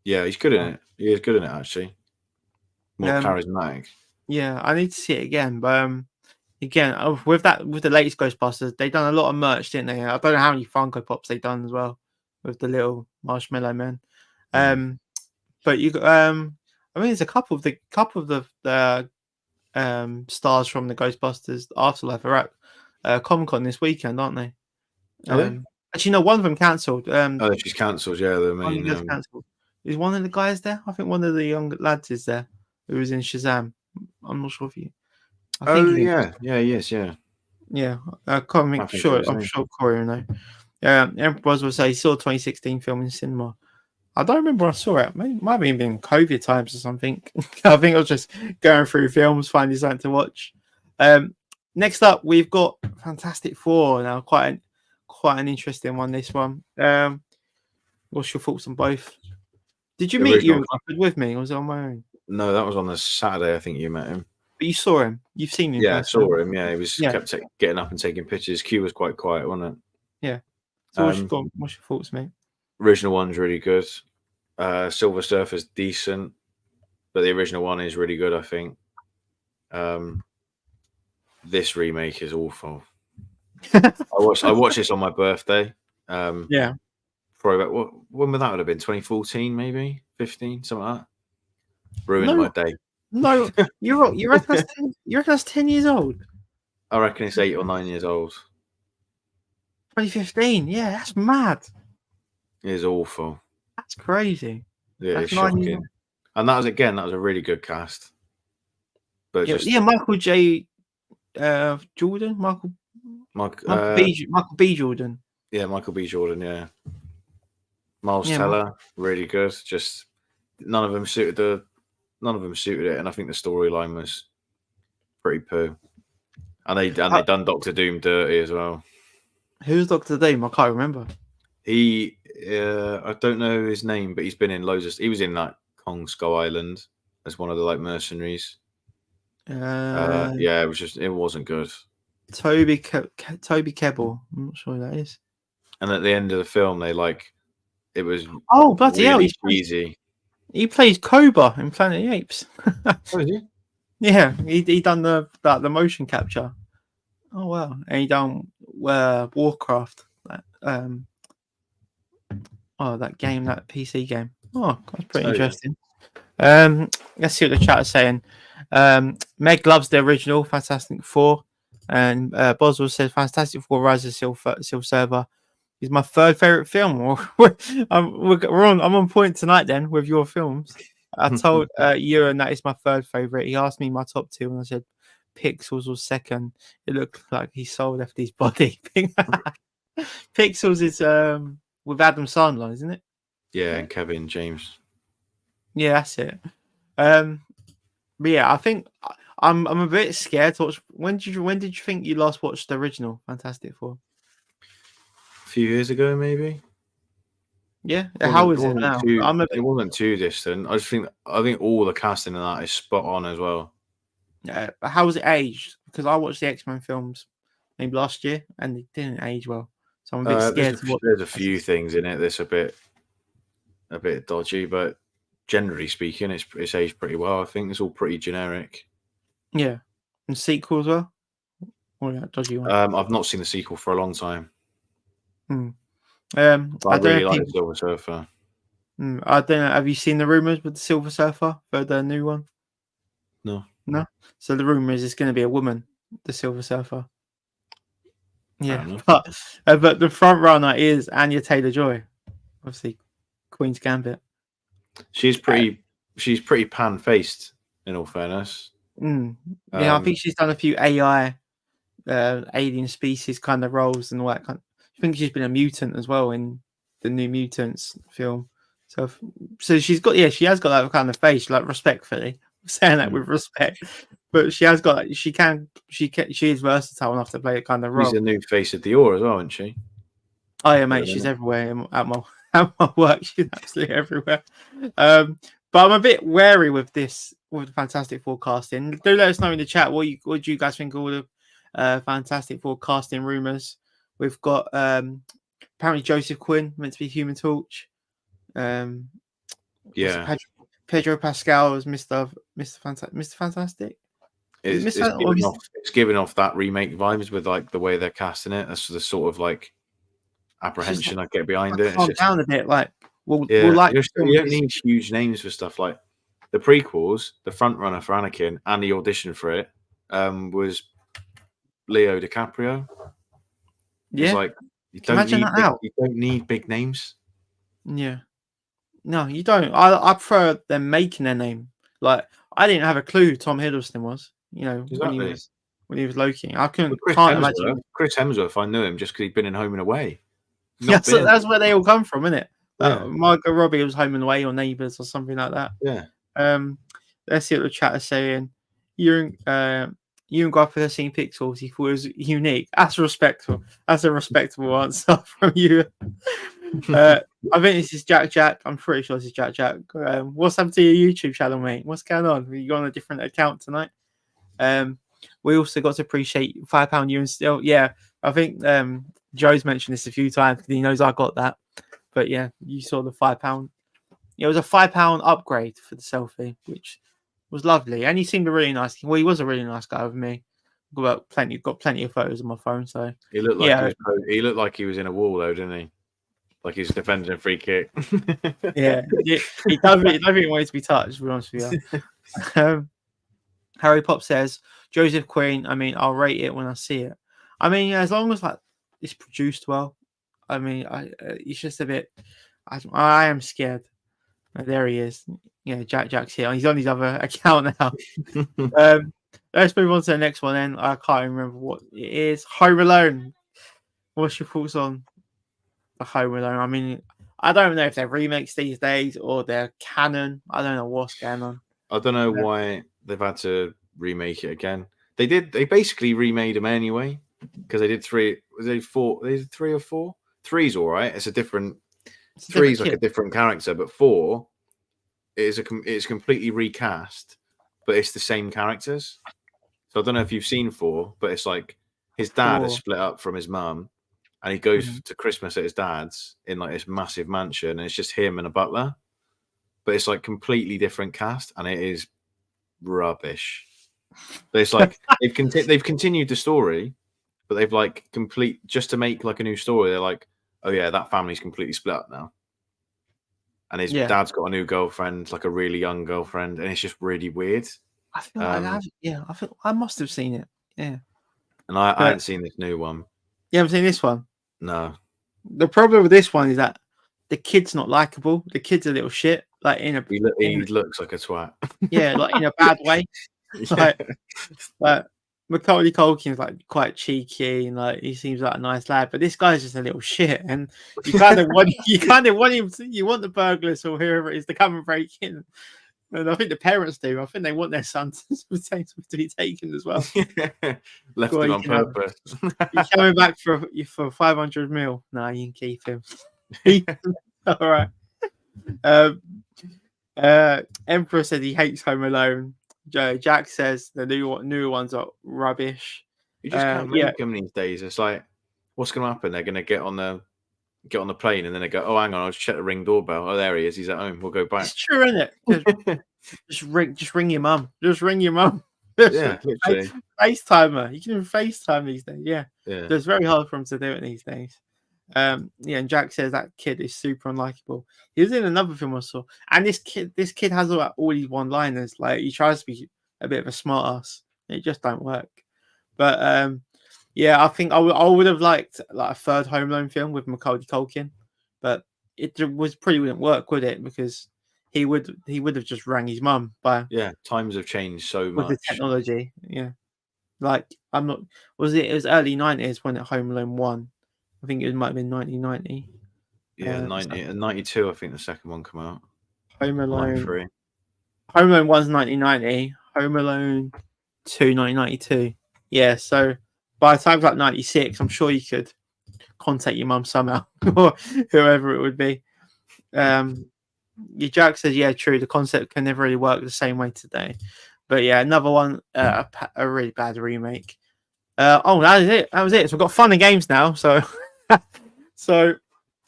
Yeah, he's good in it. He is good in it, actually. More charismatic. Yeah, I need to see it again. But again, with the latest Ghostbusters, they done a lot of merch, didn't they? I don't know how many Funko Pops they done as well with the little marshmallow men. But you I mean, there's a couple of the stars from the Ghostbusters Afterlife are at Comic Con this weekend, aren't they? Are they? Actually, no, one of them cancelled. Oh, she's cancelled. Yeah, the One of main. them cancelled. Is one of the guys there? I think one of the young lads is there who was in Shazam. I'm not sure if you. I think Oh yeah, he is. Yeah. Yeah, I can't make sure. I'm sure Corey will know. Emperor Boswell say he saw 2016 film in cinema. I don't remember I saw it. Might have been COVID times or something. I think I was just going through films, finding something to watch. Next up, we've got Fantastic Four. Now, quite an interesting one. This one. What's your thoughts on both? Did you meet Ewan Clifford with me, or was it on my own? No, that was on the Saturday. I think you met him. But you saw him. You've seen him. Yeah, I saw him. Yeah, he was kept getting up and taking pictures. Q was quite quiet, wasn't it? Yeah. So what's your thoughts, mate? Original one's really good. Silver Surfer's decent, but the original one is really good, I think. This remake is awful. I watched this on my birthday. Yeah. Probably about when would that have been? 2014, maybe 15, something like that. Ruined my day. No, you reckon that's 10 years old? I reckon it's 8 or 9 years old. 2015, yeah, that's mad. It is awful. That's crazy. Yeah, it's shocking. And that was a really good cast. But Michael J. Jordan, Michael B. Jordan. Yeah, Michael B. Jordan. Yeah, Miles Teller, really good. Just none of them suited it, and I think the storyline was pretty poo. And they done Doctor Doom dirty as well. Who's Doctor Doom? I can't remember. He, I don't know his name, but he's been in loads of. He was in like Kong Skull Island as one of the like mercenaries. Yeah, it wasn't good. Toby Kebbell. I'm not sure who that is. And at the end of the film, it was bloody hell! He's easy. He plays Cobra in Planet of the Apes. Oh, is he? Yeah, he done the motion capture. Oh wow, and he done Warcraft. That game, that PC game. Oh, that's pretty interesting. Yeah. Let's see what the chat is saying. Meg loves the original Fantastic Four, and Boswell says Fantastic Four: Rise of Silver is my third favorite film. I'm on point tonight then with your films. I told Ewan that is my third favorite. He asked me my top two, and I said Pixels was second. It looked like his soul left his body. Pixels is with Adam Sandler, isn't it? Yeah, and Kevin James. Yeah, that's it. But yeah, I think I'm a bit scared to watch. When did you think you last watched the original Fantastic Four? A few years ago, maybe. Yeah. How is it now? I'm a It bit. wasn't too distant. I think all the casting in that is spot on as well. But how was it aged? Because I watched the X-Men films maybe last year and it didn't age well. So I'm a bit scared to watch. There's a few things in it that's a bit dodgy, but generally speaking, it's aged pretty well. I think it's all pretty generic. Yeah. And sequel as well. Or that dodgy one. I've not seen the sequel for a long time. I I don't really know. like the Silver Surfer. I don't know. Have you seen the rumors with the Silver Surfer for the new one? No. No. So the rumor is it's going to be a woman, the Silver Surfer. Yeah, but the front runner is Anya Taylor-Joy, obviously Queen's Gambit. She's pretty pan-faced, in all fairness. Yeah, I think she's done a few AI, alien species kind of roles and all that kind. I think she's been a mutant as well in the New Mutants film. So she has got that kind of face, like respectfully, I'm saying that with respect, but she has got she is versatile enough to play a kind of role. She's the new face of Dior as well, isn't she? Oh yeah, mate, she's everywhere at my work. She's absolutely everywhere. But I'm a bit wary with this with the Fantastic Four casting. Do let us know in the chat what do you guys think of all the Fantastic Four casting rumors. We've got apparently Joseph Quinn meant to be Human Torch. Pedro Pascal as Mr. Fantastic. It's giving off that remake vibes with like the way they're casting it. That's the sort of like apprehension I get behind it. Calm down a bit, like we'll like you don't need huge names for stuff like the prequels. The front runner for Anakin and the audition for it was Leo DiCaprio. Yeah, it's like you don't need big names. Yeah, no, you don't. I prefer them making their name. Like I didn't have a clue who Tom Hiddleston was. You know, exactly. when he was Loki, I can't imagine. Chris Hemsworth, I knew him just because he'd been in Home and Away. Yeah, so that's where they all come from, isn't it? Yeah. Margot Robbie was Home and Away or Neighbours or something like that. Yeah. Let's see what the chat is saying. You and Guy for 13 pixels. He thought it was unique. That's respectful. That's a respectable answer from you. I think this is Jack. I'm pretty sure this is Jack. What's happened to your YouTube channel, mate? What's going on? You got on a different account tonight? We also got to appreciate £5 you and still. Yeah, I think Joe's mentioned this a few times because he knows I got that. But yeah, you saw the £5. It was a £5 upgrade for the selfie, which was lovely. And he seemed a really nice. Well, he was a really nice guy with me. Got plenty of photos on my phone. So he looked like he looked like he was in a wall though, didn't he? Like he's defending a free kick. Yeah, he doesn't want it to be touched. To be honest with you. Harry Pop says Joseph Quinn. I mean, I'll rate it when I see it. I mean, as long as like it's produced well. I mean, it's just a bit. I am scared. There he is. Yeah, Jack's here. He's on his other account now. Let's move on to the next one. Then I can't remember what it is. Home Alone. What's your thoughts on the Home Alone? I mean, I don't know if they're remakes these days or they're canon. I don't know what's going on. I don't know why they've had to remake it again. They basically remade them anyway because they did three. Was they four? They did 3 or 4. 3's all right. It's a different. 3's like a different character, but 4 it's completely recast, but it's the same characters. So I don't know if you've seen 4, but it's like his dad is split up from his mum, and he goes to Christmas at his dad's in like this massive mansion, and it's just him and a butler. But it's like completely different cast, and it is rubbish. But it's like they've continued the story, but they've like just to make like a new story. They're like, oh yeah, that family's completely split up now, and his dad's got a new girlfriend, like a really young girlfriend, and it's just really weird. I feel I think I must have seen it. Yeah, and I haven't seen this new one. You haven't seen this one? No. The problem with this one is that the kid's not likable. The kid's a little shit. Like he looks like a twat. Yeah, like in a bad way. Like Macaulay Culkin's like quite cheeky and like he seems like a nice lad, but this guy's just a little shit. And you kind of want him to, you want the burglars or whoever it is to come and break in. And I think the parents do. I think they want their son to be taken as well. Left him on purpose. You're coming back for 500 mil. No, you can keep him. All right. Emperor says he hates Home Alone. Jack says the new ones are rubbish. You just can't Yeah, make them these days. It's like, what's going to happen? They're going to get on the plane, and then they go, "Oh, hang on, I'll just check the ring doorbell. Oh, there he is. He's at home. We'll go back." it's true, isn't it? Just ring your mum. Just ring your mum. Yeah, literally. FaceTime her. You can even FaceTime these days. Yeah. Yeah. So it's very hard for him to do it these days. Yeah, and Jack says that kid is super unlikable. He was in another film I saw, and this kid has all these one-liners. Like he tries to be a bit of a smart ass. It just don't work. But yeah, I think I would have liked like a third Home Alone film with Macaulay Culkin, but it probably wouldn't work, would it? Because he would have just rang his mum by Yeah, times have changed so with much. the technology. Yeah, like I'm not. It was early 90s when Home Alone 1. I think it might have been 1990. Yeah, 92. I think the second one came out. Home Alone. 93. Home Alone 1's 1990. Home Alone 2 1992. Yeah, so by the time it's like 96, I'm sure you could contact your mum somehow or whoever it would be. Your Jack says, yeah, true. The concept can never really work the same way today. But yeah, another one, a really bad remake. That was it. That was it. So we've got fun and games now. So,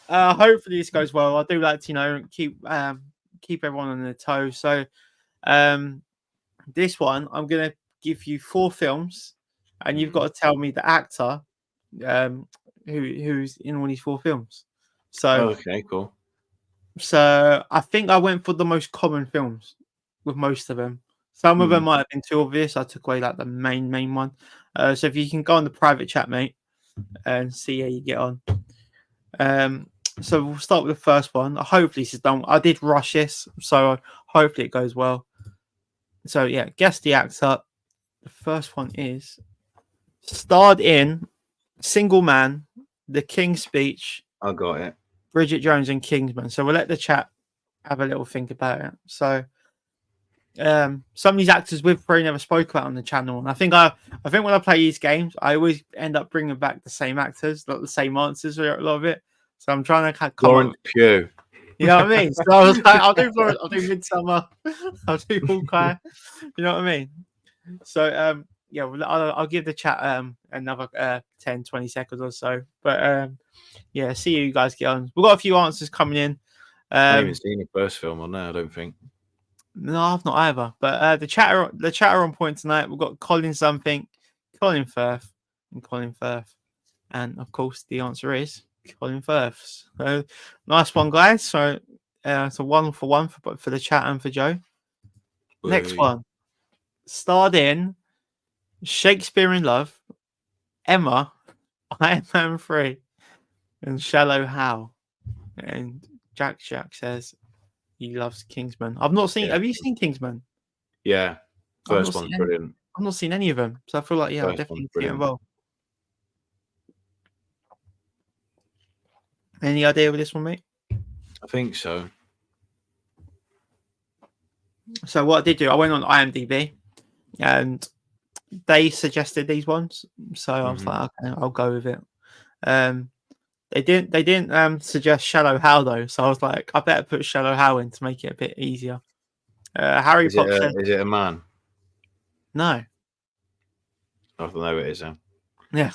hopefully this goes well. I do like to, keep everyone on their toes. So, this one, I'm gonna give you 4 films, and you've got to tell me the actor, who's in all these 4 films. So, okay, cool. So I think I went for the most common films with most of them. Some of them might have been too obvious. I took away like the main one. So if you can go on the private chat, mate, and see how you get on. So we'll start with the first one. Hopefully this is done. I did rush this, so hopefully it goes well. So yeah, guess the actor. The first one is starred in Single Man, The King's Speech. I got it. Bridget Jones and Kingsman. So we'll let the chat have a little think about it. So some of these actors we've probably never spoke about on the channel. And I think when I play these games, I always end up bringing back the same actors, not the same answers for a lot of it. So I'm trying to come Florence Pugh. You know what I mean? So I was like, I'll do Florence, I'll do Midsummer, I'll do Hawkeye. You know what I mean? So yeah, I'll give the chat another 10, 20 seconds or so. But yeah, see you guys get on. We've got a few answers coming in. I haven't even seen the first film on there, I don't think. No, I've not either. But the chat are on point tonight. We've got Colin something, Colin Firth, and Colin Firth. And of course the answer is Colin Firth. So nice one, guys. So it's a 1 for 1 for the chat and for Joe. Next one. Starred in Shakespeare in Love, Emma, Iron Man 3, and Shallow Hal. And Jack says he loves Kingsman. I've not seen. Yeah. Have you seen Kingsman? Yeah, first one's brilliant. I've not seen any of them, so I feel like I'll definitely get involved. Any idea with this one, mate? I think so. So what I did do, I went on IMDb, and they suggested these ones, so I was like, okay, I'll go with it. They didn't suggest Shallow Hal though, so I was like, I better put Shallow Hal in to make it a bit easier. Harry Potter. Is it a man? No. I don't know it is. Yeah.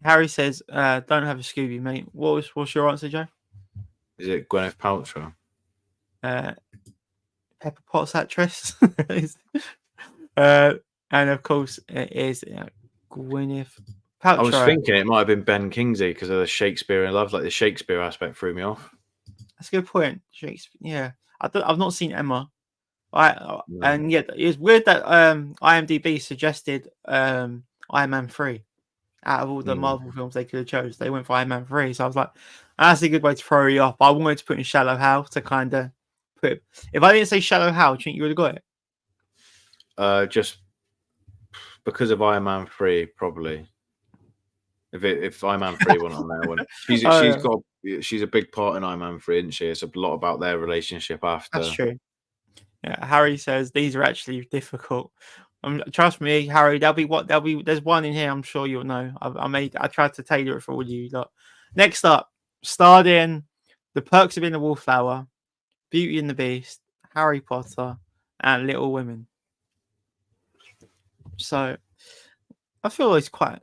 Harry says, "Don't have a Scooby, mate." What's your answer, Joe? Is it Gwyneth Paltrow? Pepper Potts actress. And of course, it is Gwyneth Paltrow. I was thinking it might have been Ben Kingsley because of the Shakespeare in Love. Like the Shakespeare aspect threw me off. That's a good point. Shakespeare. Yeah, I've not seen Emma. And yet it's weird that IMDb suggested Iron Man 3 out of all the Marvel films they could have chose. They went for Iron Man 3, so I was like, that's a good way to throw you off. I wanted to put in Shallow Hal to kind of put. If I didn't say Shallow Hal, do you think you would have got it? Just because of Iron Man 3, probably. If Iron Man 3 went on there, she's a big part in Iron Man 3, isn't she? It's a lot about their relationship after. That's true. Yeah, Harry says these are actually difficult. Trust me, Harry. There's one in here. I'm sure you'll know. I tried to tailor it for all you lot. Next up, starred in The Perks of Being a Wallflower, Beauty and the Beast, Harry Potter, and Little Women. So I feel it's quite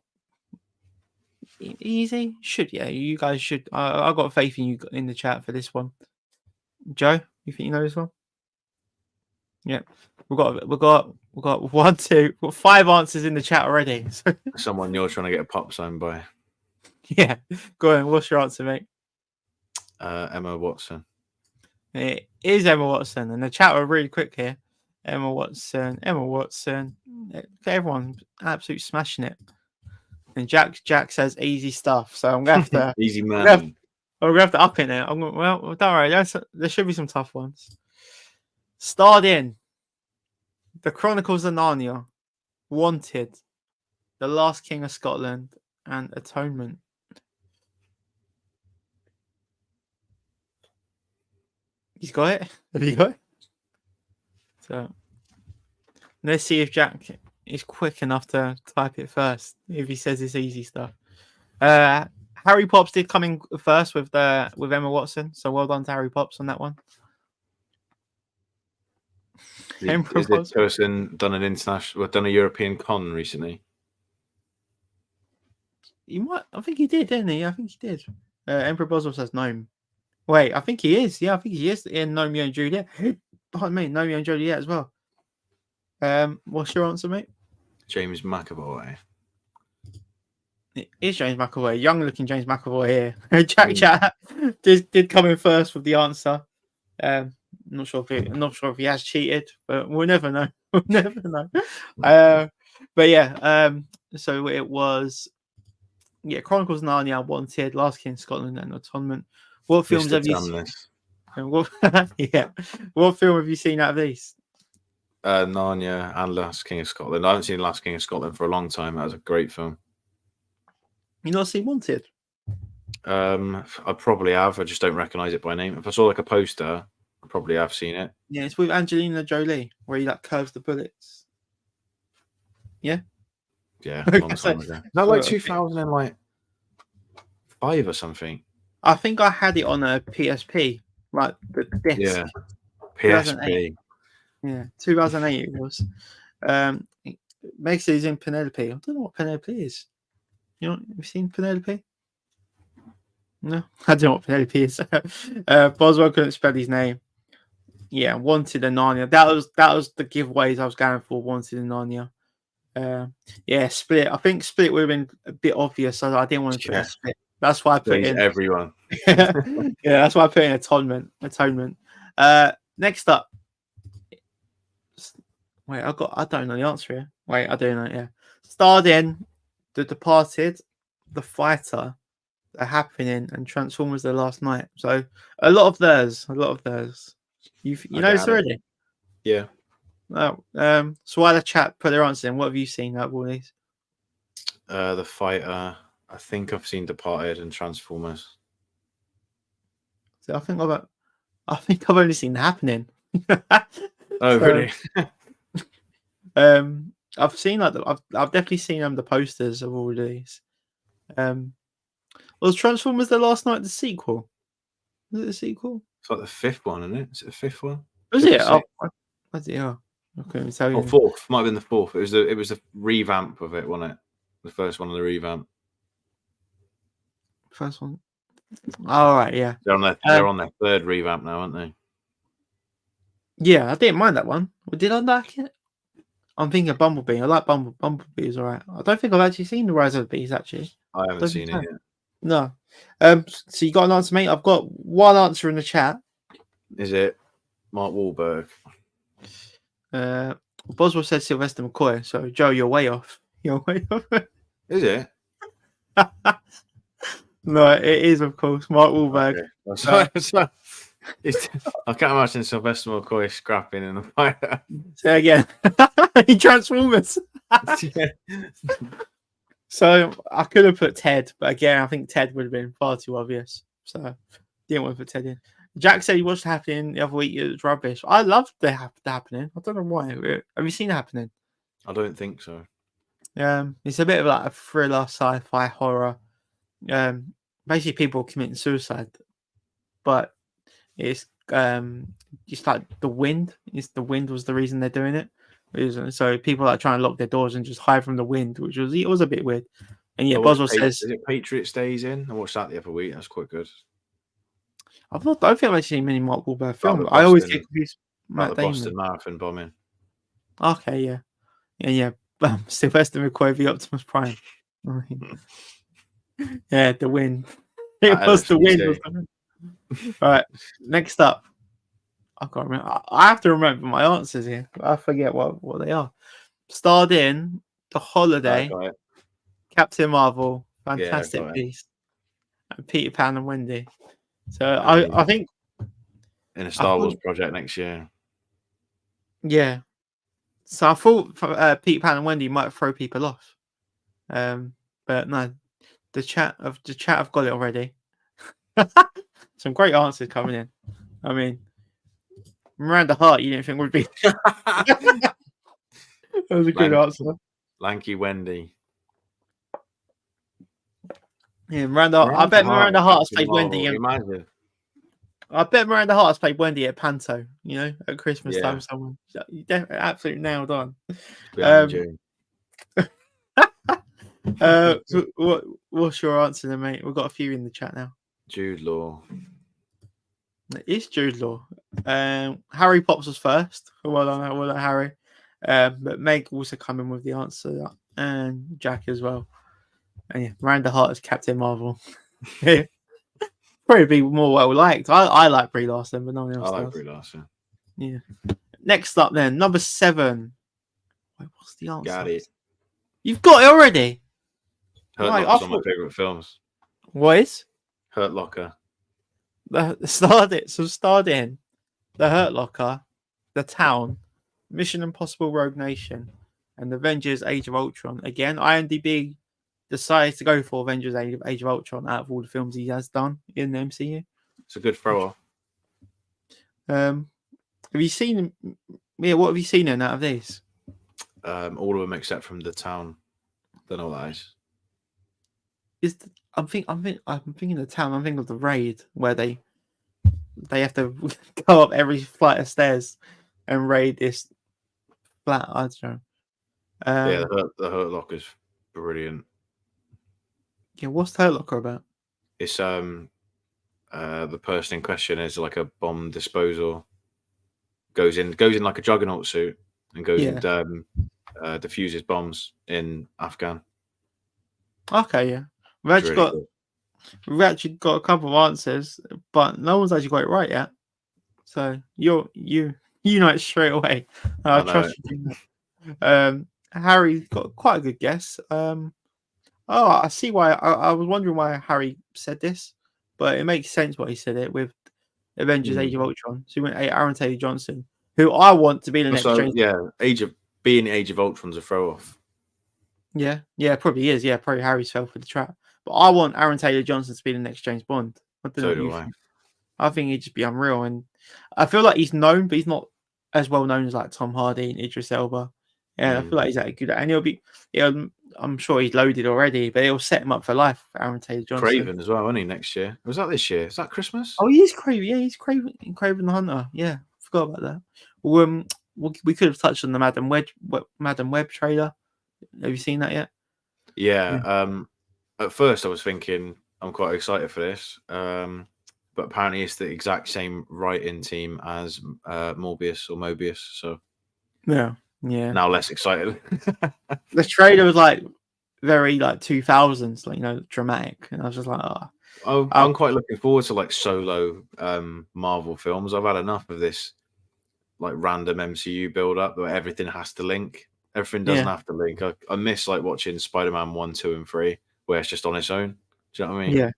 easy. You guys should. I got faith in you in the chat for this one. Joe, you think you know this one? Yeah, we've got 1, 2, 5 answers in the chat already. So Someone you're trying to get a pop sign by. yeah, go on. What's your answer, mate? Emma Watson. It is Emma Watson, and the chat are really quick here. Emma Watson. Everyone's absolutely smashing it. And Jack says easy stuff, so I'm gonna have to Easy I'm man. gonna have to up in it. Well, don't worry. There should be some tough ones. Starred in The Chronicles of Narnia, Wanted, The Last King of Scotland, and Atonement. He's got it. Have you got it? So let's see if Jack is quick enough to type it first. If he says it's easy stuff. Harry Pops did come in first with Emma Watson, so well done to Harry Pops on that one. Is this person done a European con recently? He might. I think he did, didn't he? I think he did. Emperor Boswell says gnome. Wait, I think he is. Yeah, I think he is in Romeo and Juliet. Pardon me, Romeo and Juliet as well. What's your answer, mate? James McAvoy. It is James McAvoy, young-looking James McAvoy here. Jack did come in first with the answer. I'm not sure if he has cheated, but we'll never know. We'll never know. But yeah, so it was Chronicles of Narnia, Wanted, Last King of Scotland, and Atonement. What films have you seen? What film have you seen out of these? Narnia and Last King of Scotland. I haven't seen Last King of Scotland for a long time. That was a great film. You not seen Wanted? I probably have. I just don't recognise it by name. If I saw like a poster, I probably have seen it. Yeah, it's with Angelina Jolie, where he curves the bullets. Yeah. Yeah, a long time ago. Is that like 2005 or something? I think I had it on a PSP, like the disc. Yeah, PSP. Yeah, 2008 it was. Makes it in Penelope. I don't know what Penelope is. Have you seen Penelope? No, I don't know what Penelope is. Boswell couldn't spell his name. Yeah, Wanted and Narnia. That was the giveaways I was going for. Wanted and Narnia. Split. I think Split would have been a bit obvious, so I didn't want to put a Split. That's why I put in everyone. Yeah, that's why I put in Atonement. Next up. Wait, I don't know the answer here. Wait, I do know. Yeah, starred in The Departed, The Fighter, The Happening, and Transformers: The Last Night. So a lot of theirs. You know this already? Yeah. Oh, so while the chat put their answer in, what have you seen out of all these? The Fighter. I think I've seen Departed and Transformers. So I think I've only seen The Happening. Oh, really? I've seen I've definitely seen the posters of all of these. Was Transformers: The Last Night the sequel? Was it the sequel? It's like the fifth one, isn't it? Is it the fifth one? Was it? I couldn't tell you. Or fourth? Might have been the fourth. It was the revamp of it, wasn't it? The first one of the revamp. First one. All right, yeah. They're on their third revamp now, aren't they? Yeah, I didn't mind that one. Did I like it? I'm thinking of Bumblebee. I like Bumblebee is alright. I don't think I've actually seen the Rise of the Bees actually. I haven't seen it yet. No. So you got an answer, mate? I've got one answer in the chat. Is it Mark Wahlberg? Boswell said Sylvester McCoy. So Joe, you're way off. Is it? No, it is of course Mark Wahlberg. Okay. I can't imagine Sylvester McCoy scrapping in the fire. Say again. He Transformers. So I could have put Ted, but again, I think Ted would have been far too obvious. So didn't want to put Ted in. Jack said he watched Happening the other week. It was rubbish. I loved the Happening. I don't know why. Have you seen Happening? I don't think so. It's a bit of like a thriller, sci-fi, horror. basically people committing suicide, but it's like the wind. The wind was the reason they're doing it. So people are trying to lock their doors and just hide from the wind, which was a bit weird. And yeah, Boswell says, is it Patriots Days in? I watched that the other week. That's quite good. I don't think I've seen many Mark Wahlberg films. About I always Boston, get confused. about Matt the Boston Damon. Marathon bombing. Okay, yeah. Sylvester McCoy v Optimus Prime. Yeah, the wind. It At was the wind. LSPC. All right, next up. I can't remember. I have to remember my answers here. I forget what they are. Starred in The Holiday, Got it. Captain Marvel, Yeah, Fantastic got it. Beasts, and Peter Pan and Wendy. So And I think in a Star Wars project next year. yeah. So I thought Peter Pan and Wendy might throw people off, but no. The chat have got it already. Some great answers coming in. I mean, Miranda Hart, you didn't think would be. That was a good answer. Lanky Wendy. Yeah, Miranda. I bet Miranda Hart has played Wendy. Imagine. I bet Miranda Hart has played Wendy at Panto. At Christmas time Yeah. somewhere. You definitely absolutely nailed on. What's your answer then, mate? We've got a few in the chat now. Jude Law. It is Jude Law. Harry Pops was first. Well done, Harry. But Meg also come in with the answer, and Jack as well. And yeah, Miranda Hart as Captain Marvel. Probably be more well liked. I like Brie Larson, but no one else I like does. Brie Larson. Yeah. Next up, then number 7. Wait, what's the answer? Got it. You've got it already. Hurt Right, Locker's one of my favourite films. What is? Hurt Locker. Starred in The Hurt Locker, The Town, Mission Impossible Rogue Nation, and Avengers Age of Ultron. Again, IMDb decided to go for Avengers Age of Ultron out of all the films he has done in the MCU. It's a good throw-off. Have you seen? Yeah, what have you seen in out of these? All of them except from The Town. Don't know what that is. I'm thinking The Town. I'm thinking of The Raid, where they have to go up every flight of stairs and raid this flat. I don't know. Yeah, the Hurt Locker's brilliant. Yeah, what's the Hurt Locker about? It's the person in question is like a bomb disposal. Goes in like a juggernaut suit and goes and diffuses bombs in Afghan. Okay, yeah. We've actually got a couple of answers, but no one's actually got it right yet. So you know it straight away. I trust you. Harry got quite a good guess. I see why. I was wondering why Harry said this, but it makes sense why he said it with Avengers Age of Ultron. So he went Aaron Taylor Johnson, who I want to be the next James. Yeah, Age of Ultron's a throw off. Yeah, probably is. Yeah, probably Harry's fell for the trap. But I want Aaron Taylor Johnson to be the next James Bond. So do I. I think he'd just be unreal, and I feel like he's known, but he's not as well known as like Tom Hardy and Idris Elba. And I feel like he's that good, and he'll be. I'm sure he's loaded already, but it'll set him up for life. Aaron Taylor Johnson, Craven as well, isn't he? Next year, was that this year? Is that Christmas? Oh, he's Craven. Yeah, he's Craven the Hunter. Yeah, forgot about that. Well, we could have touched on the Madam Web trailer. Have you seen that yet? Yeah. At first, I was thinking I'm quite excited for this, but apparently it's the exact same writing team as Mobius. So yeah. Now less excited. The trailer was like very like 2000s, like dramatic, and I was just like, I'm quite looking forward to like solo Marvel films. I've had enough of this like random MCU build up where everything has to link. Everything doesn't have to link. I miss like watching Spider-Man 1, 2, and 3 where it's just on its own. Do you know what I mean? Yeah.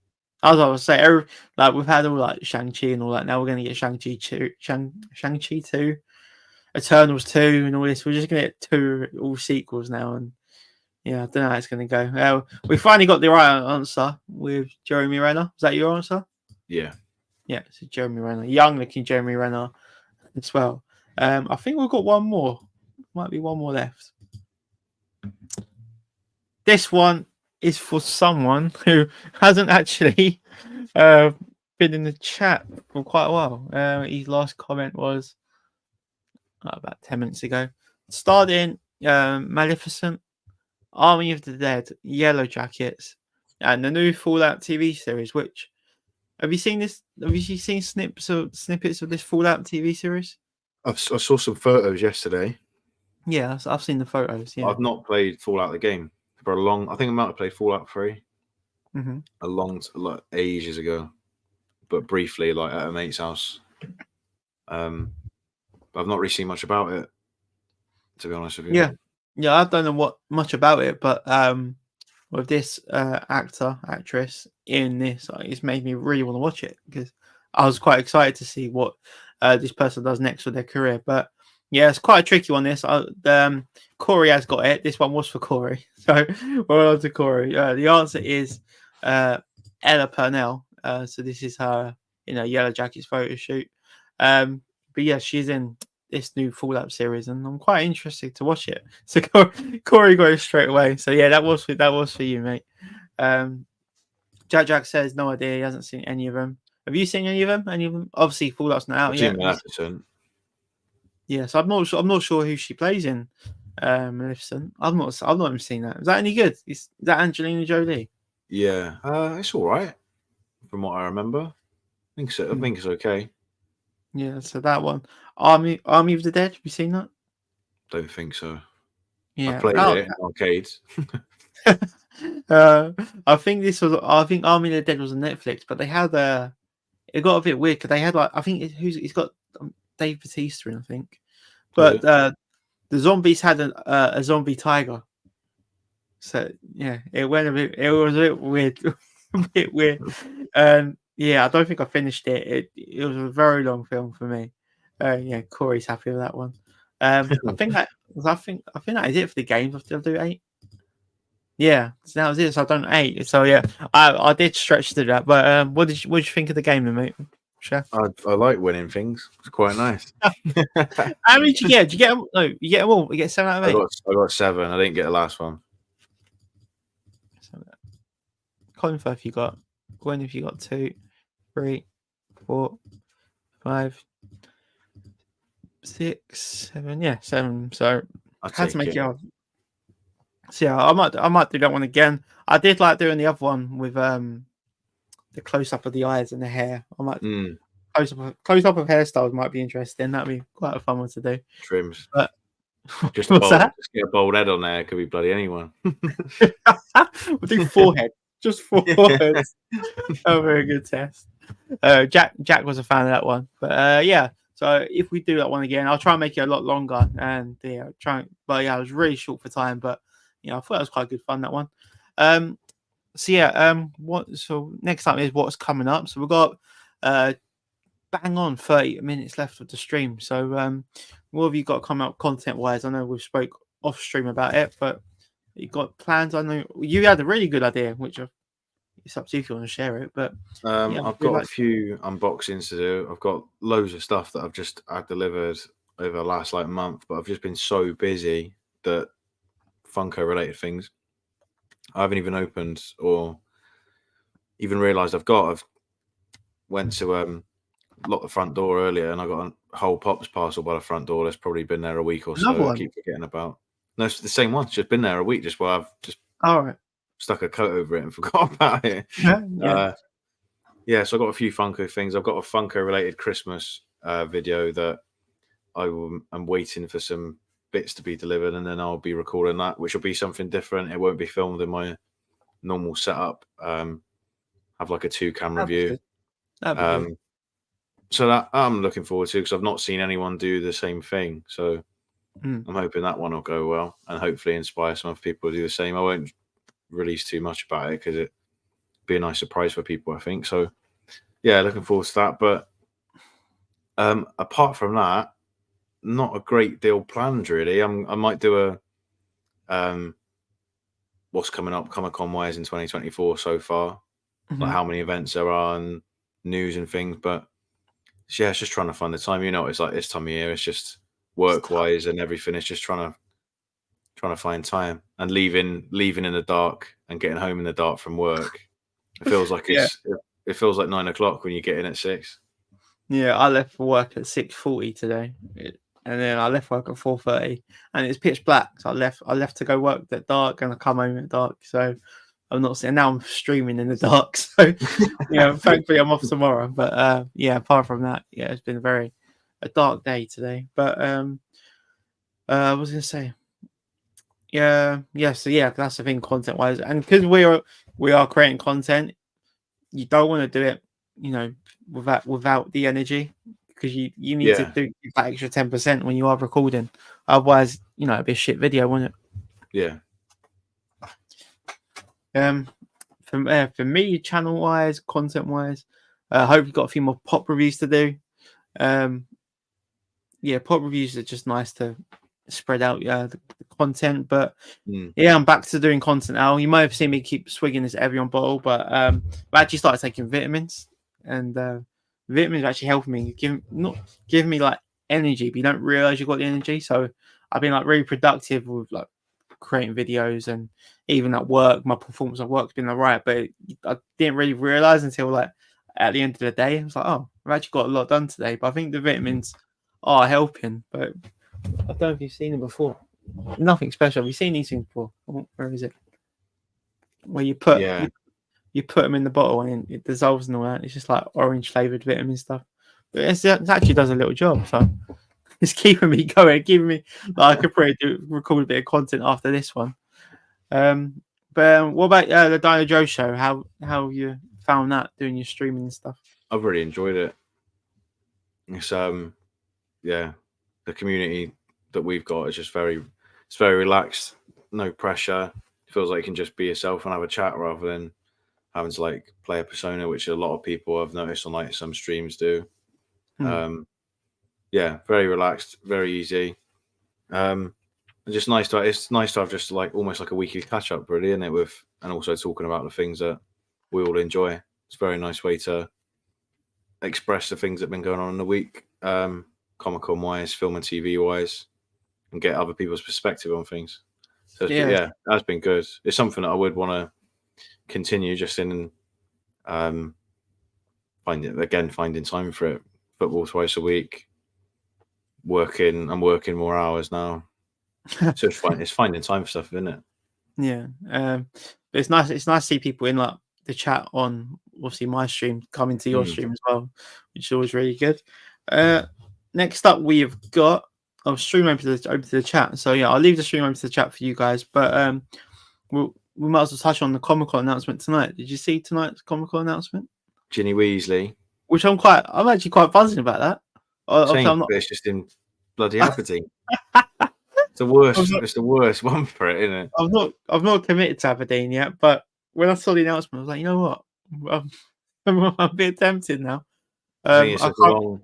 As I was saying, like we've had all like Shang-Chi and all that. Now we're going to get Shang-Chi 2, Eternals 2, and all this. We're just going to get 2 all sequels now, and yeah, I don't know how it's going to go. We finally got the right answer with Jeremy Renner. Is that your answer? Yeah. Yeah, so Jeremy Renner, young-looking Jeremy Renner as well. I think we've got one more. Might be one more left. This one is for someone who hasn't actually uh, been in the chat for quite a while. His last comment was about 10 minutes ago. Starting Maleficent, Army of the Dead, Yellow Jackets, and the new Fallout TV series. Which have you seen this? Have you seen snippets of this Fallout TV series? I saw some photos yesterday. Yeah, I've seen the photos. Yeah, I've not played Fallout the game for a long. I think I might have played Fallout 3 a long, like ages ago, but briefly, like at a mate's house. But I've not really seen much about it, to be honest with you. Yeah. I don't know much about it, but with this actress in this, it's made me really want to watch it because I was quite excited to see what this person does next with their career. But yeah, it's quite a tricky one. This Corey has got it. This one was for Corey, so well on to Corey. The answer is Ella Purnell. So this is her, Yellow Jackets photo shoot. But yeah, she's in this new Fallout series, and I'm quite interested to watch it. So Corey got it straight away. So yeah, that was for you, mate. Jack says no idea. He hasn't seen any of them. Have you seen any of them? Any of them? Obviously, Fallout's not out I've yet. seen Maleficent. Yeah, so I'm not sure who she plays in Maleficent. I've not even seen that. Is that any good? Is that Angelina Jolie? Yeah, it's all right from what I remember. I think so. I think it's okay. Yeah, so that one, Army of the Dead. Have you seen that? Don't think so. Yeah, I've played it in arcades. I think Army of the Dead was on Netflix, but they had it got a bit weird because they had like he's got Dave Bautista in, I think, but the zombies had a zombie tiger. So yeah, it was a bit weird, a bit weird. Yeah, I don't think I finished it. It was a very long film for me. Yeah, Corey's happy with that one. I think that is it for the games. I'll do 8. Yeah, so that was it. So I've done 8. So yeah, I did stretch to that. But what did you think of the game, then, mate? Chef? I like winning things. It's quite nice. How many did you get? Did you get them? No, you get them all. You get 7 out of 8. I got 7. I didn't get the last one. Colin Firth, you got. Gwen, if you got 2, 3, 4, 5, 6, 7. Yeah, 7. So I had to make it up. So yeah, I might do that one again. I did like doing the other one with the close up of the eyes and the hair. I might close up of hairstyles might be interesting. That'd be quite a fun one to do. Trims. But just get a bald head on there. It could be bloody anyone. We'll do forehead. Just foreheads. A very good test. Jack was a fan of that one. But yeah. So if we do that one again, I'll try and make it a lot longer. And yeah, I was really short for time, but I thought that was quite good fun, that one. So yeah, so next time is what's coming up. So we've got bang on 30 minutes left of the stream. So what have you got coming up content wise? I know we've spoke off stream about it, but you got plans? I know you had a really good idea, which it's up to you if you want to share it. But I've got a few unboxings to do. I've got loads of stuff that I've had delivered over the last month, but I've just been so busy that Funko related things I haven't even opened or even realized I've went to lock the front door earlier, and I got a whole Pops parcel by the front door that's probably been there a week or so. I keep forgetting about. No, it's the same one. It's just been there a week, just while I've just stuck a coat over it and forgot about it. Yeah, so I've got a few Funko things. I've got a Funko related Christmas video that I'm waiting for some bits to be delivered, and then I'll be recording that, which will be something different. It won't be filmed in my normal setup. Have like a 2-camera view. So that I'm looking forward to, because I've not seen anyone do the same thing. So I'm hoping that one will go well and hopefully inspire some other people to do the same. I won't release too much about it because it'd be a nice surprise for people, I think. So yeah, looking forward to that. But apart from that, not a great deal planned really. I might do a what's coming up Comic-Con wise in 2024 so far, like how many events there are and news and things. But yeah, it's just trying to find the time. It's like this time of year, it's just work wise and everything. It's just trying to trying to find time and leaving in the dark and getting home in the dark from work. It feels like it feels like 9 o'clock when you get in at 6. Yeah, I left for work at 6:40 today, and then I left work at 4:30, and it's pitch black. So I left to go work at dark, and I come home at dark. So I'm not saying now I'm streaming in the dark. So yeah, thankfully I'm off tomorrow. But yeah, apart from that, yeah, it's been a dark day today. But I was gonna say, so yeah, that's the thing, content wise, and because we are creating content, you don't want to do it, without the energy, because you need to do that extra 10% when you are recording. Otherwise, it'd be a shit video, wouldn't it? Yeah. For me, channel wise, content wise, I hope you've got a few more pop reviews to do. Yeah, pop reviews are just nice to spread out the content, but yeah, I'm back to doing content now. You might have seen me keep swigging this Evian bottle, but I actually started taking vitamins, and vitamins are actually helping me, not giving me like energy, but you don't realize you've got the energy. So I've been like really productive with like creating videos, and even at work, my performance at work's been alright, but I didn't really realize until like at the end of the day. I was like, oh, I've actually got a lot done today. But I think the vitamins are helping, but I don't know if you've seen them before. Nothing special. Have you seen these things before? Where is it? Where you put you put them in the bottle and it dissolves and all that. It's just like orange flavored vitamin stuff. But it actually does a little job. So it's keeping me going, giving me like I could probably record a bit of content after this one. But what about the Dino Joe show? How you found that, doing your streaming and stuff? I've really enjoyed it. It's the community that we've got is just very relaxed, no pressure. It feels like you can just be yourself and have a chat rather than having to like play a persona, which a lot of people I've noticed on like some streams do. Very relaxed, very easy. It's nice to have just like almost like a weekly catch up, really, isn't it? And also talking about the things that we all enjoy. It's a very nice way to express the things that have been going on in the week, Comic-Con wise, film and TV wise, and get other people's perspective on things. So that's been good. It's something that I would want to continue, just in finding time for it. Football twice a week. I'm working more hours now. So it's finding time for stuff, isn't it? Yeah. But it's nice to see people in like the chat on obviously my stream coming to your stream as well, which is always really good. Next up we've got stream open to the chat. So yeah, I'll leave the stream open to the chat for you guys. But we might as well touch on the Comic-Con announcement tonight. Did you see tonight's Comic-Con announcement? Ginny Weasley. Which I'm actually quite buzzing about that. It's just in bloody Aberdeen. It's the worst one for it, isn't it? I've not committed to Aberdeen yet, but when I saw the announcement, I was like, you know what? I'm a bit tempted now. I think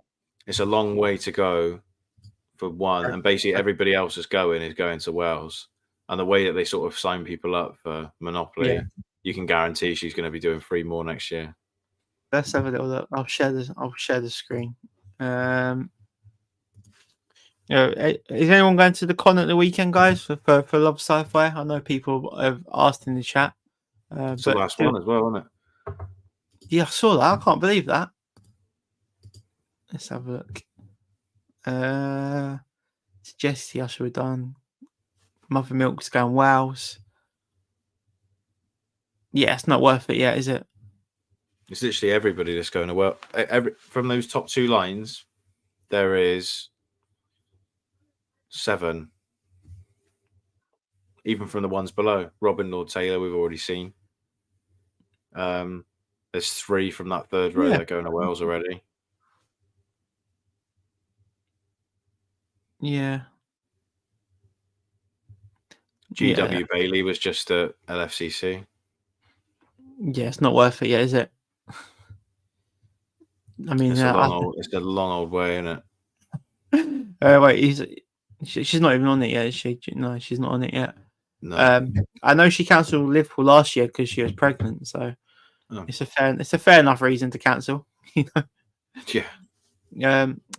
it's a long way to go for one, and basically everybody else is going to Wales. And the way that they sort of sign people up for Monopoly, you can guarantee she's going to be doing 3 more next year. Let's have a little look. I'll share the screen. Is anyone going to the con at the weekend, guys, for Love Sci-Fi? I know people have asked in the chat. It's the last one as well, isn't it? Yeah, I saw that. I can't believe that. Let's have a look. Jessie, I should have done. Mother Milk's going Wales. Yeah, it's not worth it yet, is it? It's literally everybody that's going to Wales. From those top 2 lines, there is 7. Even from the ones below, Robin Lord Taylor, we've already seen. There's 3 from that 3rd row that are going to Wales already. Yeah. GW Bailey was just at LFCC. Yeah, it's not worth it yet, is it? I mean, it's a long old way, isn't it? Wait, she's not even on it yet, is she? No, she's not on it yet. No. I know she cancelled Liverpool last year because she was pregnant, so it's a fair enough reason to cancel. Yeah.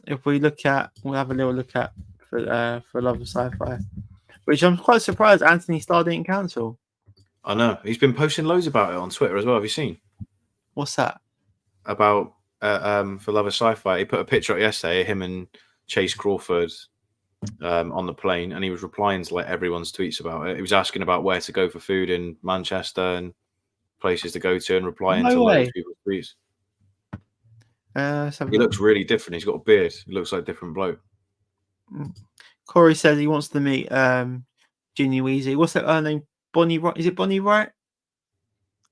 If we'll have a little look at for Love of Sci-Fi. which I'm quite surprised Anthony Starr didn't cancel. I know. He's been posting loads about it on Twitter as well. Have you seen? What's that? About for Love of Sci-Fi. He put a picture up yesterday, him and Chase Crawford on the plane, and he was replying to like everyone's tweets about it. He was asking about where to go for food in Manchester and places to go to, and replying to loads of people's tweets. He looks really different. He's got a beard. He looks like a different bloke. Corey says he wants to meet Ginny Weezy. What's that her name? Bonnie Wright? Is it Bonnie Wright?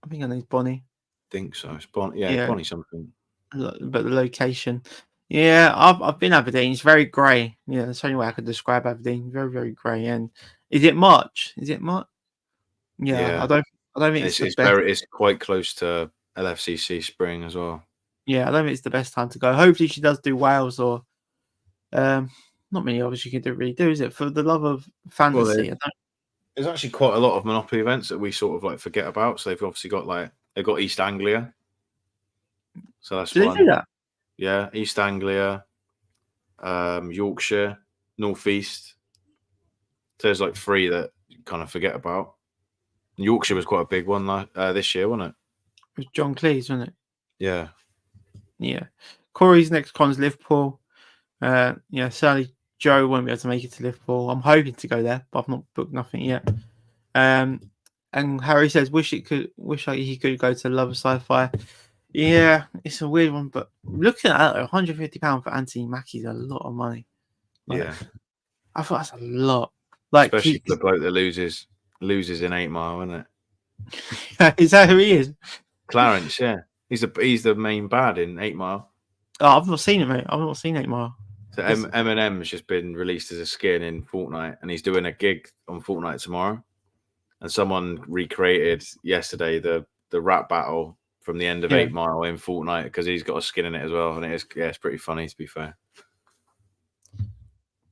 I think her name's Bonnie. Think so. It's Bonnie. Yeah, Bonnie something. But the location. Yeah, I've been Aberdeen. It's very grey. Yeah, that's the only way I could describe Aberdeen. Very, very grey. And is it March? Is it March? Yeah. I don't think it's quite close to LFCC spring as well. Yeah, I don't think it's the best time to go. Hopefully she does do Wales or not many others you can really do, is it? For the love of fantasy. Well, there's actually quite a lot of Monopoly events that we sort of like forget about. So they've obviously got they've got East Anglia. So that's fun. They do that? Yeah, East Anglia, Yorkshire, North East. So there's like 3 that you kind of forget about. And Yorkshire was quite a big one this year, wasn't it? It was John Cleese, wasn't it? Yeah. Yeah. Corey's next con's Liverpool. Sadly Joe won't be able to make it to Liverpool. I'm hoping to go there, but I've not booked nothing yet. And Harry says wish he could go to Love of Sci-Fi. Yeah, it's a weird one, but looking at it, £150 for Anthony Mackie is a lot of money. Yeah, I thought that's a lot. Like, especially for the bloke that loses in 8 Mile, isn't it? Is that who he is? Clarence, yeah, he's the main bad in 8 Mile. Oh, I've not seen it, mate. I've not seen 8 Mile. So Eminem's just been released as a skin in Fortnite, and he's doing a gig on Fortnite tomorrow. And someone recreated yesterday the rap battle from the end of 8 Mile in Fortnite because he's got a skin in it as well, and it's pretty funny, to be fair.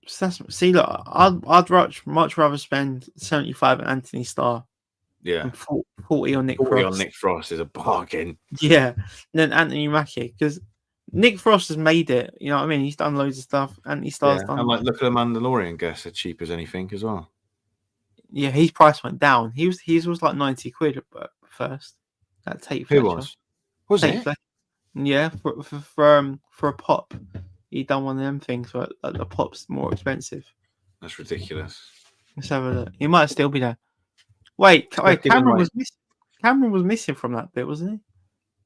See, look, I'd much rather spend 75 on Anthony Starr. Yeah, and 40 on Nick 40 Frost. On Nick Frost is a bargain. Yeah, and then Anthony Mackie, because Nick Frost has made it. You know what I mean? He's done loads of stuff. Anthony Starr's done. And like, look at the Mandalorian guest, as cheap as anything as well. Yeah, his price went down. His was like 90 quid at first. That Tate Fletcher. Who was? Was Tate it? Fletcher. Yeah, for a pop. He done one of them things where the pop's more expensive. That's ridiculous. Let's have a look. He might still be there. Wait, Cameron was missing. Cameron was missing from that bit, wasn't he?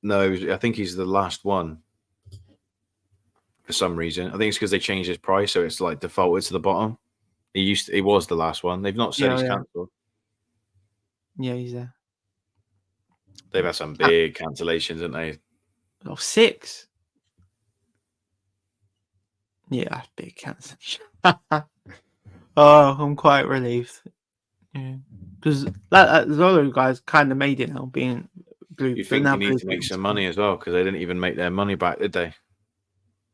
No, I think he's the last one. For some reason, I think it's because they changed his price, so it's like defaulted to the bottom. He was the last one. They've not said he's cancelled. Yeah, he's there. They've had some big cancellations, haven't they? Oh, 6. Yeah, that's big cancellation. Oh, I'm quite relieved. Yeah, because those other guys kind of made it now, being Blue. You think you need to make some money as well, because they didn't even make their money back, did they?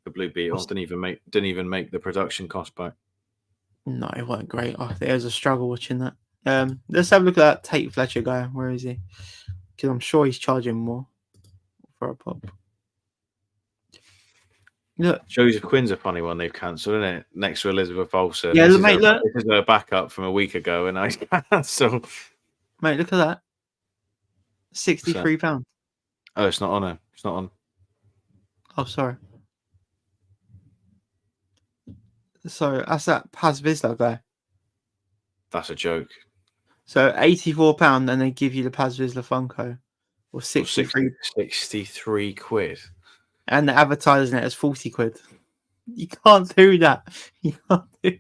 The Blue Beetles didn't even make the production cost back. No, it wasn't great. Oh, there's a struggle watching that. Let's have a look at that Tate Fletcher guy. Where is he? Because I'm sure he's charging more for a pop. Look, Joseph Quinn's a funny one they've cancelled, isn't it? Next to Elizabeth Olsen. Yeah, mate, look. This is her backup from a week ago, and I cancelled. Mate, look at that. £63. Oh, it's not on her. It's not on. Oh, sorry. So that's that Paz Vizsla guy. That's a joke. So £84, and they give you the Paz Vizsla Funko, or 63. 63 quid. And they're advertising it as 40 quid. You can't do that. You can't do.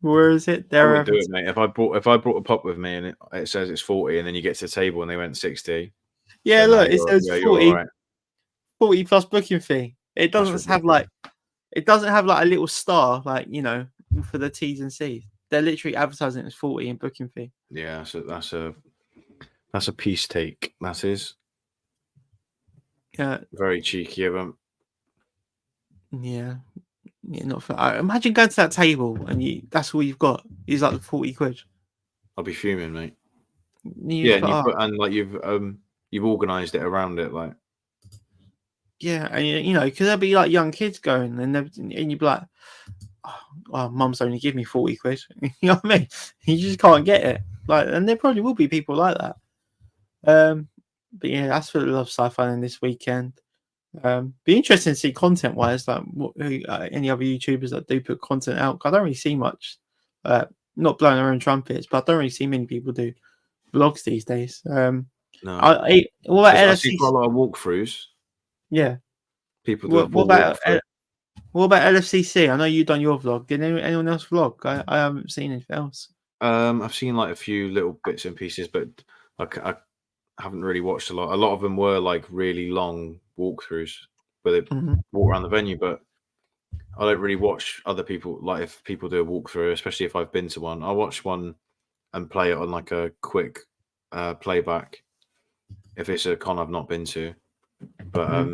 Where is it? I would do it, mate. If I brought a pop with me and it says it's 40, and then you get to the table and they went 60. Yeah, look, it says 40. Right. 40 plus booking fee. It doesn't have like a little star, like, you know, for the T's and C's. They're literally advertising it as 40 in booking fee. Yeah, so that's a piece take. That is. Yeah. Very cheeky of them. Yeah. Yeah, not for. Imagine going to that table and that's all you've got. Is like 40 quid. I'll be fuming, mate. You've organised it around it, like. Yeah, and you know, because there'll be like young kids going, and you'd be like, oh, mum's only give me 40 quid. You know what I mean? You just can't get it. Like, and there probably will be people like that. But yeah, that's for the Love Sci-Fi in this weekend. Be interesting to see content wise, like any other YouTubers that do put content out. I don't really see much. Not blowing their own trumpets, but I don't really see many people do vlogs these days. No, what about I see LFC? quite a lot of walkthroughs. Yeah. People do What about LFCC? I know you've done your vlog. Did anyone else vlog? I haven't seen anything else. I've seen like a few little bits and pieces, but I haven't really watched a lot. A lot of them were like really long walkthroughs where they walk around the venue, but I don't really watch other people. Like if people do a walkthrough, especially if I've been to one, I watch one and play it on like a quick playback if it's a con I've not been to. But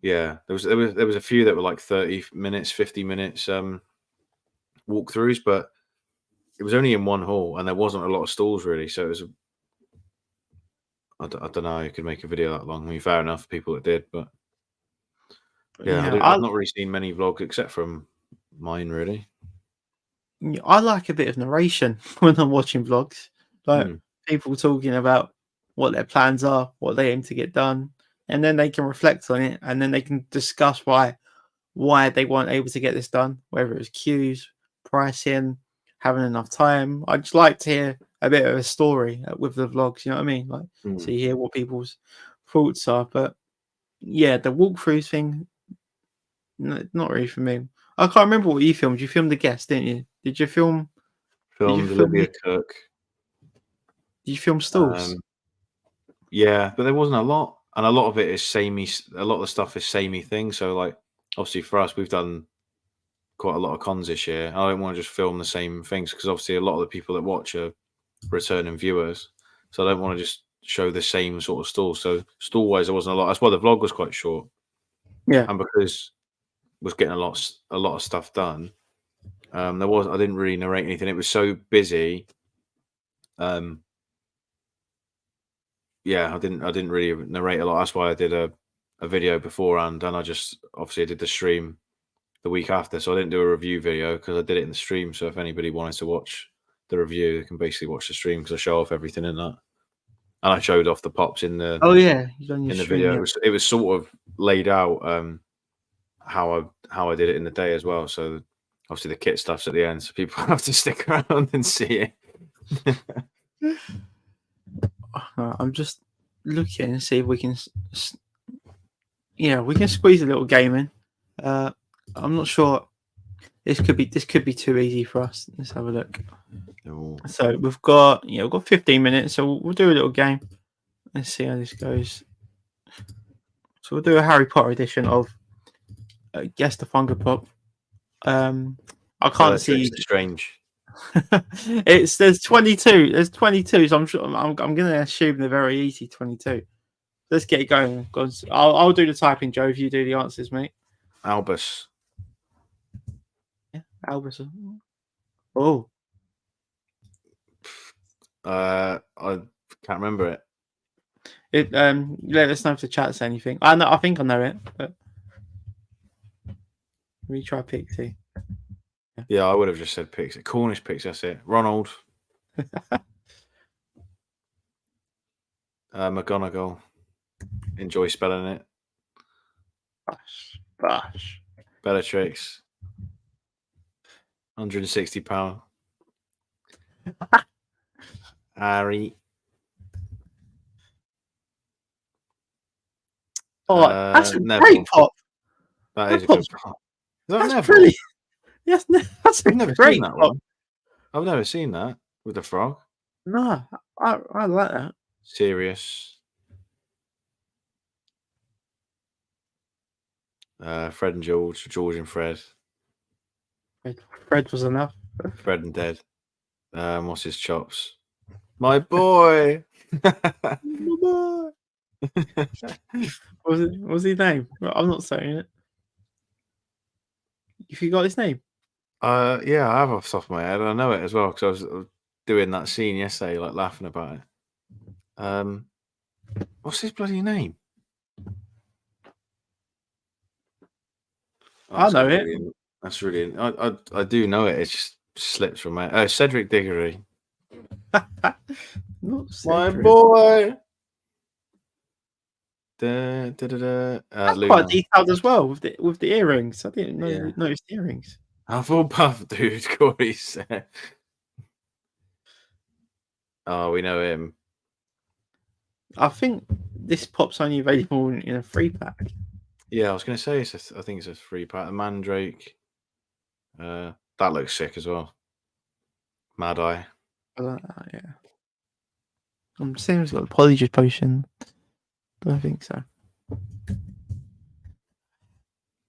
yeah, there was a few that were like 30 minutes, 50 minutes walkthroughs, but it was only in one hall and there wasn't a lot of stalls really. So it was, I don't know how you could make a video that long. I mean, fair enough, people that did, but yeah, I've not really seen many vlogs except from mine really. I like a bit of narration when I'm watching vlogs, like people talking about what their plans are, what they aim to get done, and then they can reflect on it, and then they can discuss why they weren't able to get this done, whether it was queues, pricing, having enough time. I just like to hear a bit of a story with the vlogs. You know what I mean? Like, so you hear what people's thoughts are. But yeah, the walkthroughs thing, not really for me. I can't remember what you filmed. You filmed the guest, didn't you? Did you film? Filmed Olivia Cook. Did you film stalls? Yeah, but there wasn't a lot, and a lot of it is samey. A lot of the stuff is samey things. So, like, obviously for us, we've done quite a lot of cons this year. I don't want to just film the same things because obviously a lot of the people that watch are returning viewers. So I don't want to just show the same sort of stall. So stall wise, there wasn't a lot. That's why the vlog was quite short. Yeah, and because I was getting a lot of stuff done. I didn't really narrate anything. It was so busy. Yeah, I didn't really narrate a lot. That's why I did a video beforehand, and I did the stream the week after. So I didn't do a review video because I did it in the stream. So if anybody wanted to watch the review, they can basically watch the stream because I show off everything in that. And I showed off the pops in the the video. Yeah. It was sort of laid out how I did it in the day as well. So obviously the kit stuff's at the end, so people have to stick around and see it. I'm just looking and see if we can. We can squeeze a little game in. I'm not sure. This could be too easy for us. Let's have a look. Ooh. So we've got 15 minutes. So we'll do a little game. Let's see how this goes. So we'll do a Harry Potter edition of Guess the Funko Pop. I can't see. Strange. There's 22. There's 22. So I'm going to assume they're very easy. 22. Let's get it going. I'll do the typing, Joe. If you do the answers, mate. Albus. Yeah, Albus. Oh. I can't remember it. Let us know if the chat says anything. I think I know it, but we try Pixie. Yeah, I would have just said Pixie. Cornish Pixie, that's it. Ronald. McGonagall. Enjoy spelling it. Bash. Bellatrix. £160. Harry. Oh, that's a great pop. That is a good pop. That's brilliant. Yes, that's a great pop. One. I've never seen that with the frog. No, I like that. Serious. Fred and George. George and Fred. Fred was enough. Fred and Dead. What's his chops? My boy. My boy. What was his name? I'm not saying it. If you got his name? Yeah, I have off the top of my head. I know it as well because I was doing that scene yesterday, like laughing about it. What's his bloody name? I know it. That's really. I do know it. It just slips from my. Cedric Diggory, Not my Cedric. boy. Da, da, da, da. That's Luna. quite detailed as well with the earrings. I didn't notice the earrings. Hufflepuff, dude. Corey said. Oh, we know him. I think this pop's only available in a 3-pack. Yeah, I was going to say. I think it's a 3-pack. The Mandrake. That looks sick as well. Mad Eye. I like that, yeah. I'm saying it's got a Polyjuice potion. Don't think so.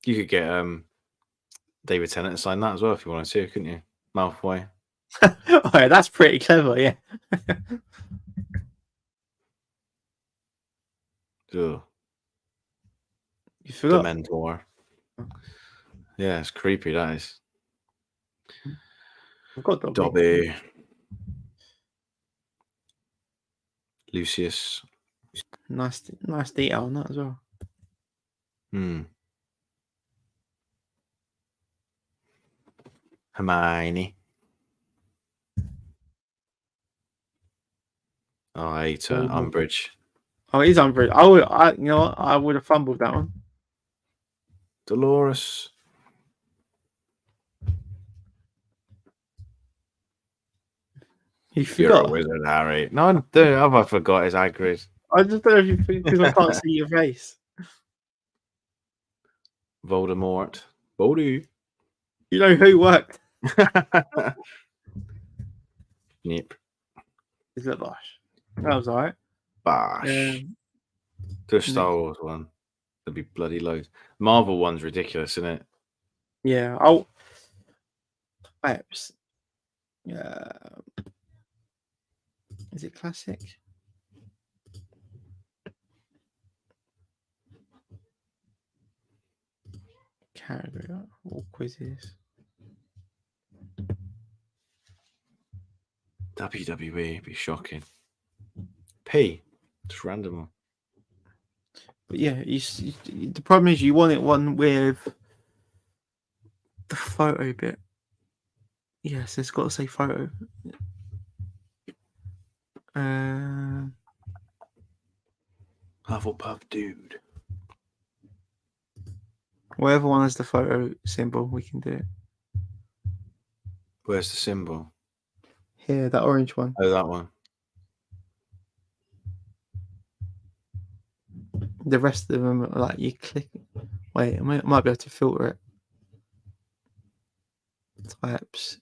You could get David Tennant to sign that as well if you wanted to, couldn't you? Malfoy. Oh, yeah, that's pretty clever, yeah. Ugh. You forgot. Dementor. Yeah, it's creepy, that is. I've got Dobby. Dobby. Lucius. Nice detail on that as well. Hermione. Oh, I hate Umbridge. Oh, it is Umbridge. You know what? I would have fumbled that one. Dolores. You You're a forgot. wizard, Harry. No, I forgot his Hagrid. I just don't know if you think because I can't see your face. Voldemort. Voldy. You know who worked? Nip. Is that Bosh? That was alright. Bash. To a Star Wars one. There'd be bloody loads. Marvel one's ridiculous, isn't it? Yeah. Oh, perhaps. Yeah. Is it classic? Category or quizzes? WWE be shocking. P. Just random. But yeah, the problem is you want it one with the photo bit. Yes, it's got to say photo. Hufflepuff dude. Whatever one has the photo symbol, we can do it. Where's the symbol? Here, that orange one. Oh, that one. The rest of them are like you click. Wait, I might be able to filter it. Types,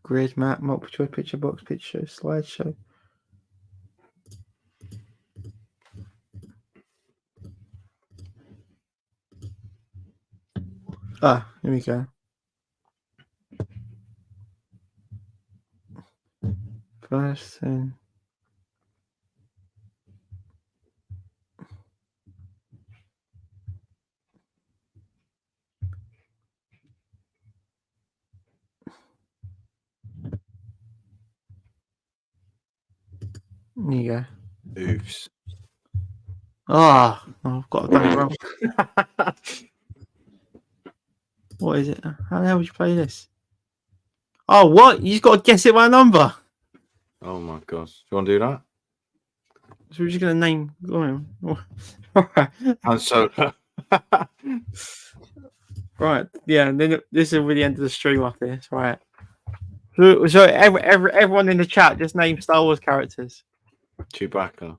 grid, map, multiple choice, picture box, picture, slideshow. Ah, here we go. First thing. There you go. Oops. Ah, oh, I've got done it wrong. What is it? How the hell would you play this? Oh, what? You just got to guess it by number. Oh my god. Do you want to do that? So we're just gonna name. And so. Right. Yeah. And then this is really the end of the stream after this. Right. So everyone in the chat just name Star Wars characters. Chewbacca.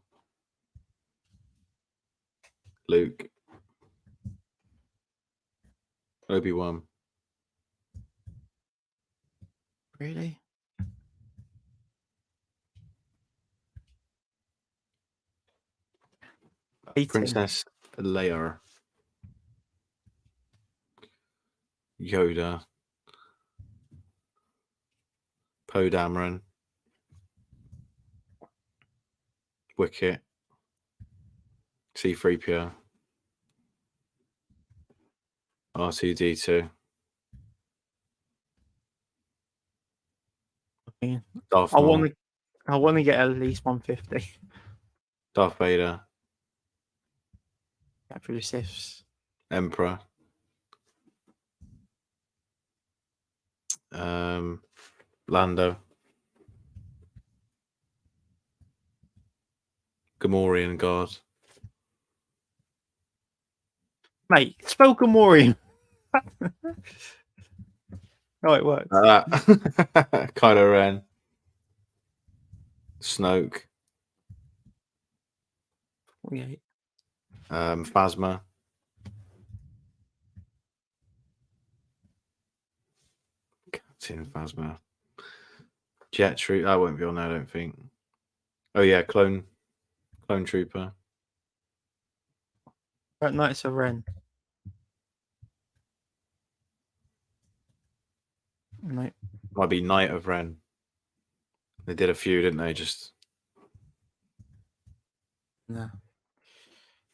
Luke. Obi-Wan. Really? Princess Leia. Yoda. Poe Dameron. Wicket. C-3PO. R2-D2. Darth Maul. I want to get at least 150. Darth Vader. After the Siths. Emperor. Lando. Gamorrean guard. Mate, spell Gamorrean. Oh, it works. Kylo Ren. Snoke. 48. Phasma. Captain Phasma. Jet Troop. That won't be on there, I don't think. Oh yeah, Clone Trooper. Right, Knights of Ren. No. Might be Knight of Ren. They did a few, didn't they? Just No.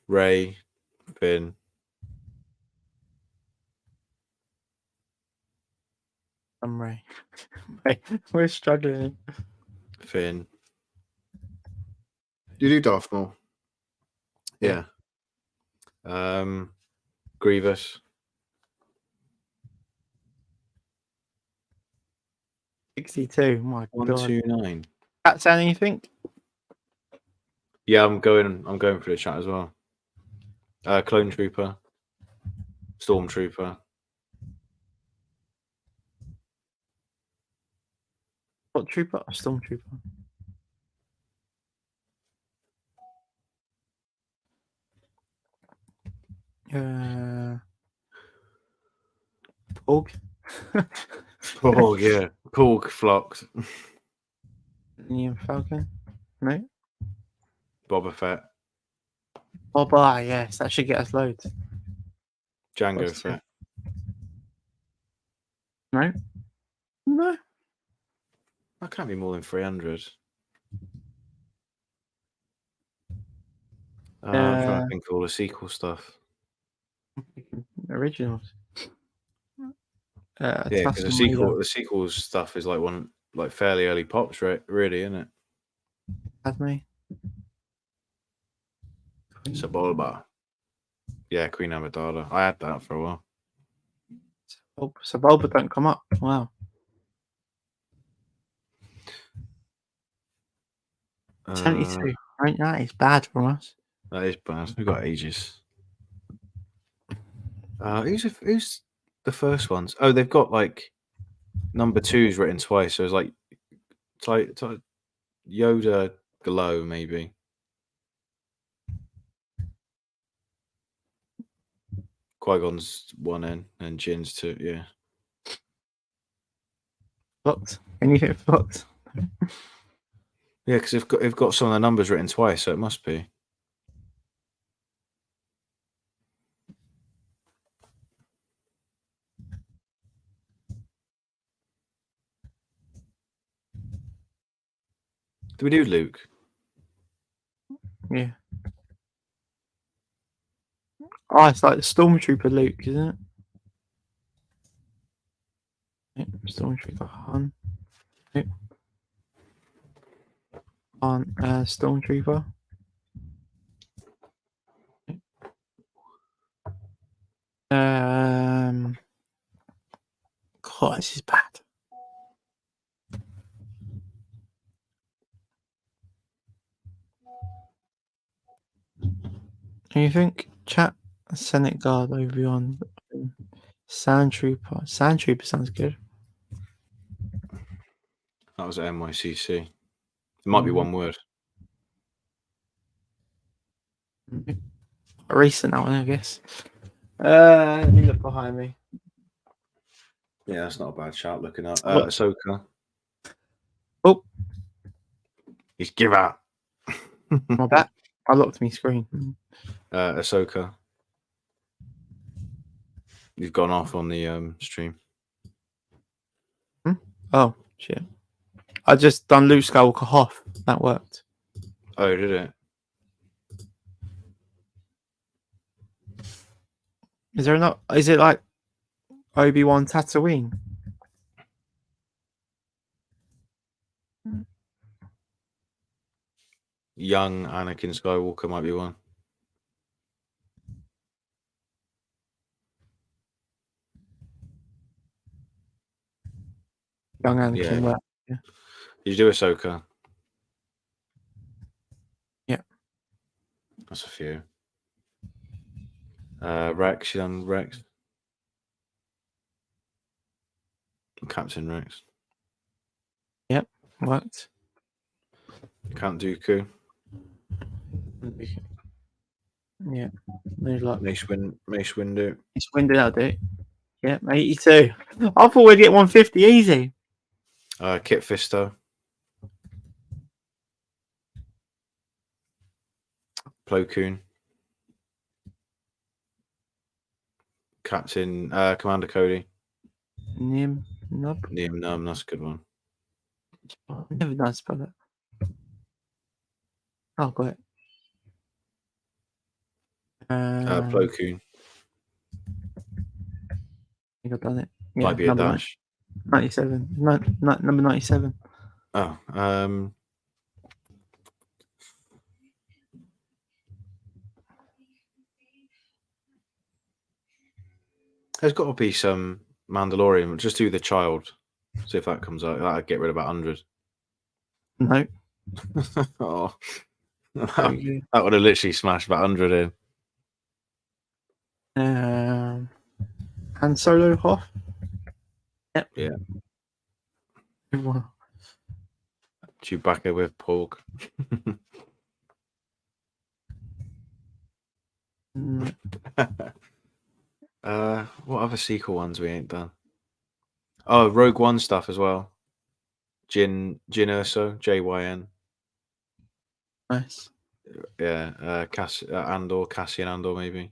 Rey, Finn. I'm Ray. Wait, we're struggling. Finn. You do Darth Maul. Yeah. Grievous. 62. My God. 129. Chat saying anything? Yeah, I'm going for the chat as well. Clone Trooper. Stormtrooper. What trooper? A stormtrooper. Porg. Oh yeah. Porg flocked. Millennium Falcon. No. Boba Fett. Boba, yes, that should get us loads. Jango What's Fett. No. No. That can't be more than 300. I'm trying to think of all the sequel stuff. Originals. Yeah, because the sequels stuff is like fairly early pops, right? Really, isn't it? Padme. Sebulba. Yeah, Queen Amidala. I had that for a while. Sebulba don't come up. Wow. 72. Right, that is bad from us. That is bad. We've got ages. Who's the first ones? Oh, they've got like number 2's written twice. So it's like Yoda Glow, maybe. Qui-Gon's 1N and Jin's 2. Yeah. Fucked. Anything fucked. Yeah, because they've got some of the numbers written twice, so it must be. Do we do Luke? Yeah. Oh, it's like the Stormtrooper Luke, isn't it? Yep, Stormtrooper Han. Yep. Han, Stormtrooper. Yep. God, this is bad. Anything? Chat. Senate Guard, Obi-Wan. Sand Trooper. Sand Trooper sounds good. That was at NYCC. It might be one word. Recent that one, I guess. Let me look behind me. Yeah, that's not a bad shout looking up. Ahsoka. Oh, He's give out. my bad. I locked my screen. Ahsoka. You've gone off on the stream. Oh, shit. I just done Luke Skywalker Hoth. That worked. Oh, did it? Is there not? Is it like Obi-Wan Tatooine? Young Anakin Skywalker might be one. Young Anakin. Yeah. Well, Did you do Ahsoka? Yeah. That's a few. Rex, you done Rex? Captain Rex. Yep. Worked. Count Dooku. Yeah. No luck. Mace Windu. It's winded out, dude. Yeah, 82. I thought we'd get 150 easy. Kit Fisto. Plo Koon. Captain Commander Cody. Nim. Nub. Niem Num, that's a good one. Never done spell it. Oh, got it. Plo Koon. I think I've done it. Yeah, Might be a number dash. 97. Number 97. Oh, there's got to be some Mandalorian. Just do the child. See if that comes out. That'd get rid of about 100. No. Oh, that would have literally smashed about 100 in. Han Solo Hoth. Yep. Yeah. Wow. Chewbacca with pork. What other sequel ones we ain't done? Oh, Rogue One stuff as well. Jyn Erso, JYN. Nice. Yeah, Cassian Andor maybe.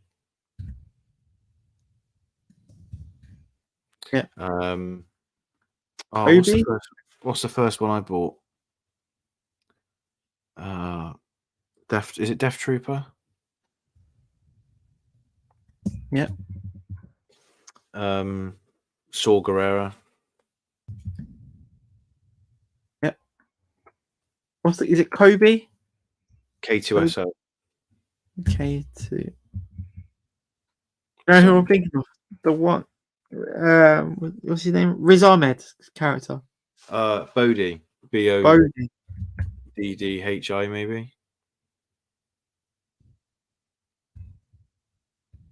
Yeah. What's the first one I bought? Is it Death Trooper? Yeah. Saw Gerrera. Yep. Is it Kobe? K2SO. K2. You know who I'm thinking of? The one. What's his name? Riz Ahmed's character. Bodhi. Bodhi. BODDHI maybe.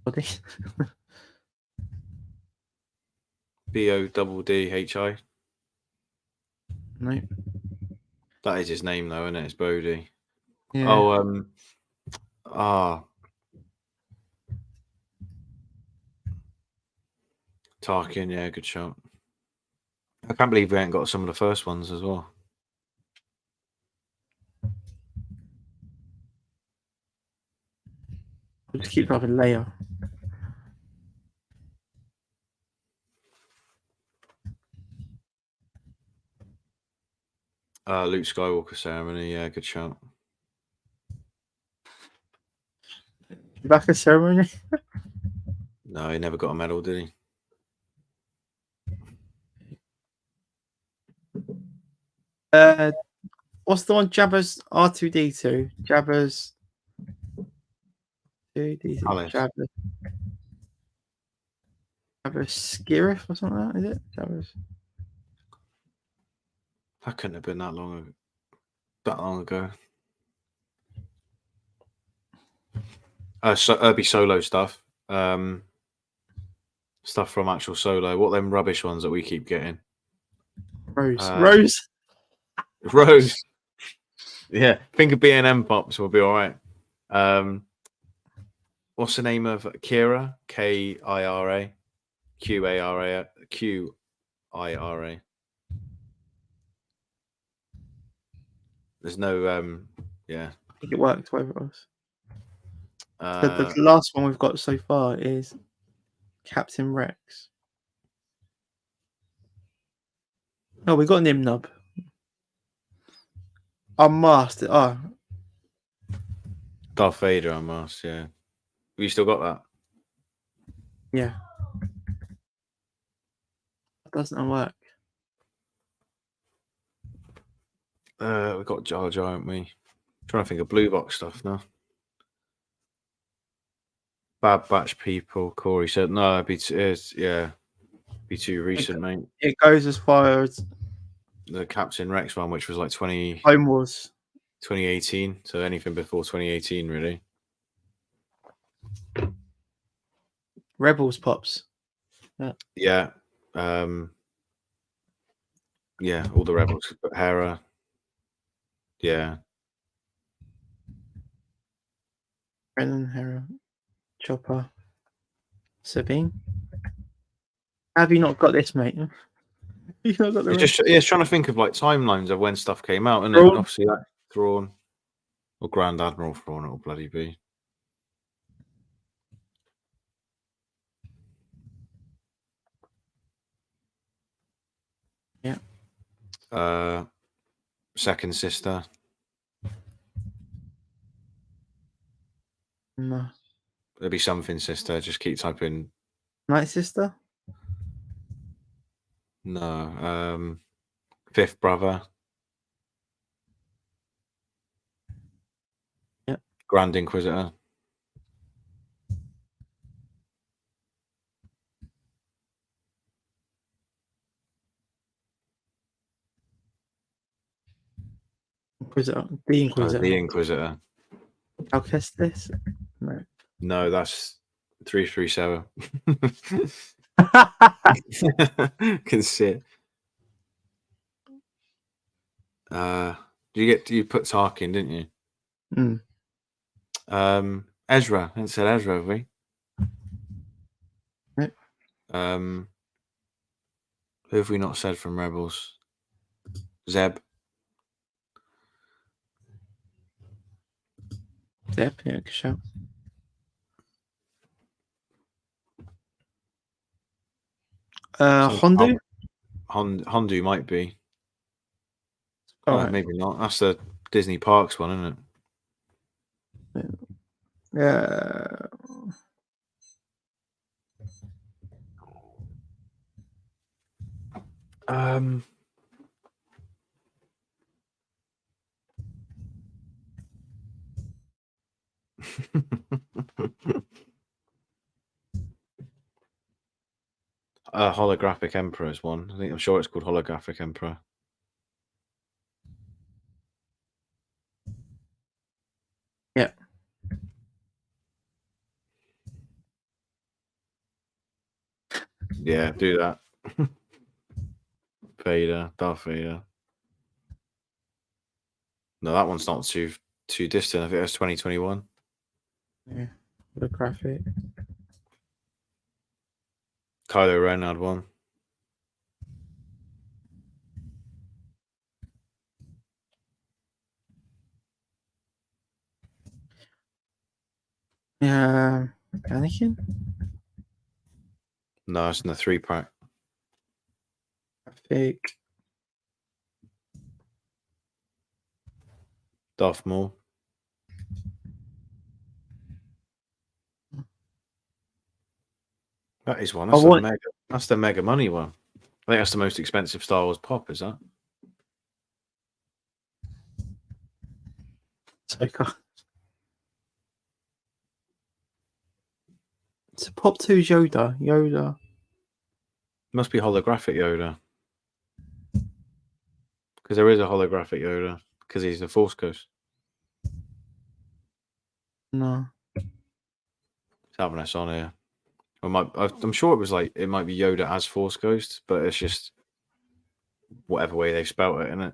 Bodhi. BODDHI. No. That is his name though, isn't it? It's Bodhi. Yeah. Oh, Tarkin, yeah, good shot. I can't believe we ain't got some of the first ones as well. We'll just keep typing Leia. Luke Skywalker ceremony, yeah, good shot. Chewbacca ceremony? No, he never got a medal, did he? What's the one? Jabba's R2D2. Jabba's 2D2. Jabba's Skirif or something like that, is it? Jabba's. That couldn't have been that long ago. Irby Solo stuff. Stuff from actual Solo. What them rubbish ones that we keep getting? Rose. Yeah, think of B&M pops will be all right. What's the name of Kira? Kira. Qira. There's no yeah. I think it worked, whatever it was. The last one we've got so far is Captain Rex. Oh, we got Nim Nub. Unmasked. Oh. Darth Vader unmasked, yeah. We still got that? Yeah. That doesn't work. We got Jar Jar, haven't we? Trying to think of blue box stuff now. Bad Batch people. Corey said no. It'd be too recent, mate. It goes as far as the Captain Rex one, which was like Clone Wars. 2018. So anything before 2018, really. Rebels pops. Yeah. Yeah, all the Rebels. Hera. Yeah. Brennan, Hera, Chopper, Sabine. Have you not got this, mate? You not got the rest? It's trying to think of like timelines of when stuff came out, and Thrawn. obviously that Thrawn or Grand Admiral Thrawn, it'll bloody be. Yeah. Second sister. No. There'll be something sister. Just keep typing. Night Sister. No. Fifth brother. Yep. Grand Inquisitor. Inquisitor. The Inquisitor. The Inquisitor. Alcestis. No. No, that's 337. Can sit. You put Tarkin, didn't you? Ezra. I haven't said Ezra, have we? Yep. Who have we not said from Rebels? Zeb. Zeb, yeah, good shout. Hondu? Hondu might be. Right. Maybe not. That's the Disney Parks one, isn't it? Yeah. Holographic Emperor is one. I'm sure it's called Holographic Emperor. Yeah. Yeah, do that. Vader, Darth Vader. No, that one's not too distant. I think it was 2021. Yeah, holographic. Kylo Ren had one. Yeah, Anakin. No, it's in the 3-pack. Fake. Darth Maul. That is one. That's the mega money one. I think that's the most expensive Star Wars pop, is that? So it's a pop 2 Yoda. Yoda. Must be holographic Yoda. Because there is a holographic Yoda. Because he's the Force Ghost. No. It's having us on here. I'm sure it might be Yoda as Force Ghost, but it's just whatever way they've spelt it, isn't it?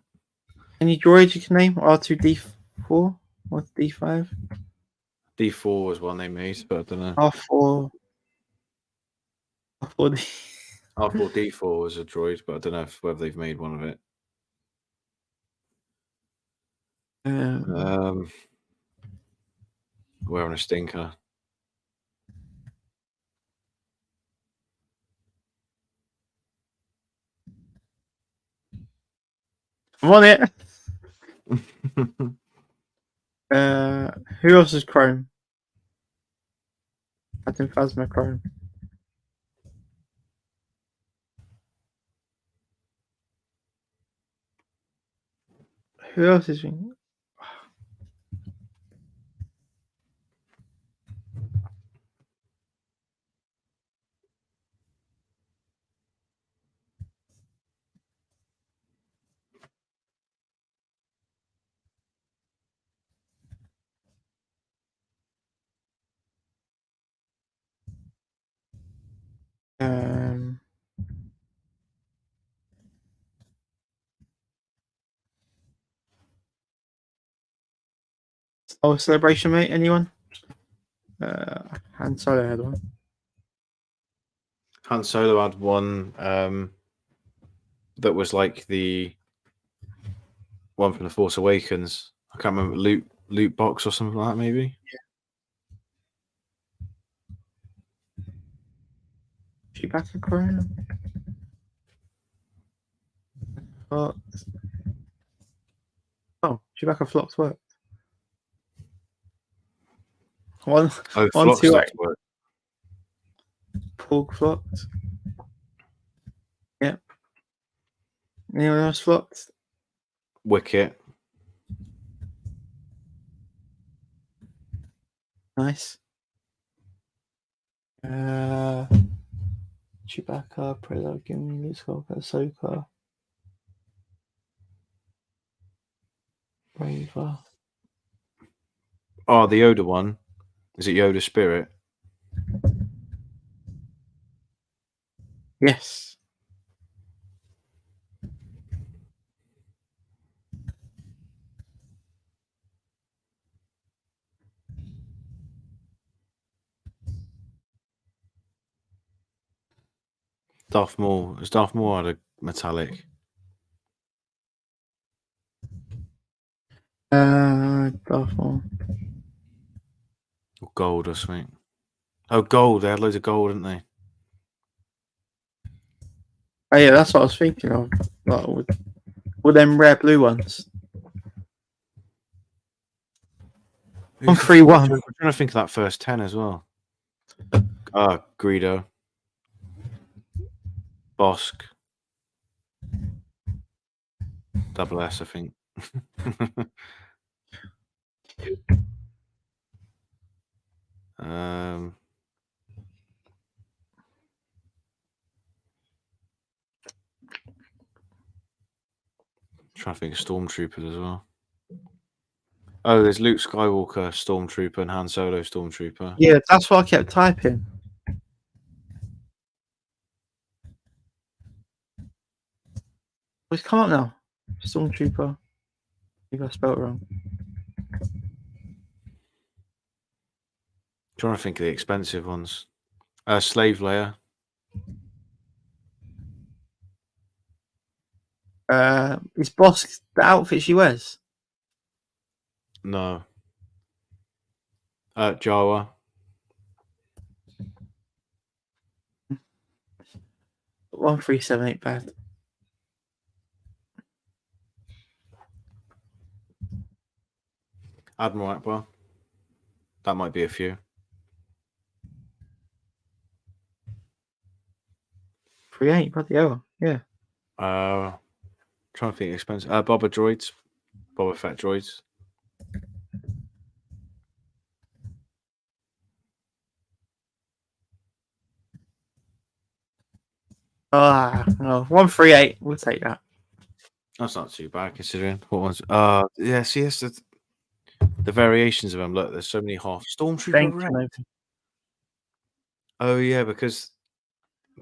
Any droid you can name? R2D4 or D5? D4 was one they made, but I don't know. R4. R4D4 was a droid, but I don't know whether they've made one of it. Wearing a stinker. I'm on it. Who else is Chrome? Captain Phasma Chrome. Who else is being? Oh, celebration, mate. Anyone? Han Solo had one. Han Solo had one that was like the one from the Force Awakens. I can't remember, loot box or something like that, maybe. Chewbacca crown. Oh, Chewbacca flocks work. One, Oh, one, Flock two, stocks eight. work. Porg flocked. Yep. Anyone else flocked? Wicket. Nice. Chewbacca, Predator, Gimli, Luke Skywalker, Ahsoka, Braver. Oh, the Yoda one. Is it Yoda Spirit? Yes. Darth Maul. Has Darth Maul had a metallic? Darth Maul. Or gold or something? Oh, gold. They had loads of gold, didn't they? Oh yeah, that's what I was thinking of. Like, with them rare blue ones. 131. I'm trying to think of that first 10 as well. Greedo. Bosk. Double S, I think. Trying to think of Stormtroopers as well. Oh, there's Luke Skywalker, Stormtrooper, and Han Solo, Stormtrooper. Yeah, that's what I kept typing. What's come up now? Stormtrooper. Maybe I spelled it wrong. Trying to think of the expensive ones. Slave Leia. Is Bosk the outfit she wears? No. Jawa. 1378 bad. Admiral Akbar. That might be a few. 38, bloody hell. Yeah. Trying to think expensive. Boba droids. Boba Fett droids. No, 138. We'll take that. That's not too bad considering. What ones? Yeah, see, it's the variations of them. Look, there's so many half Stormtrooper Thank red. you. Oh yeah, because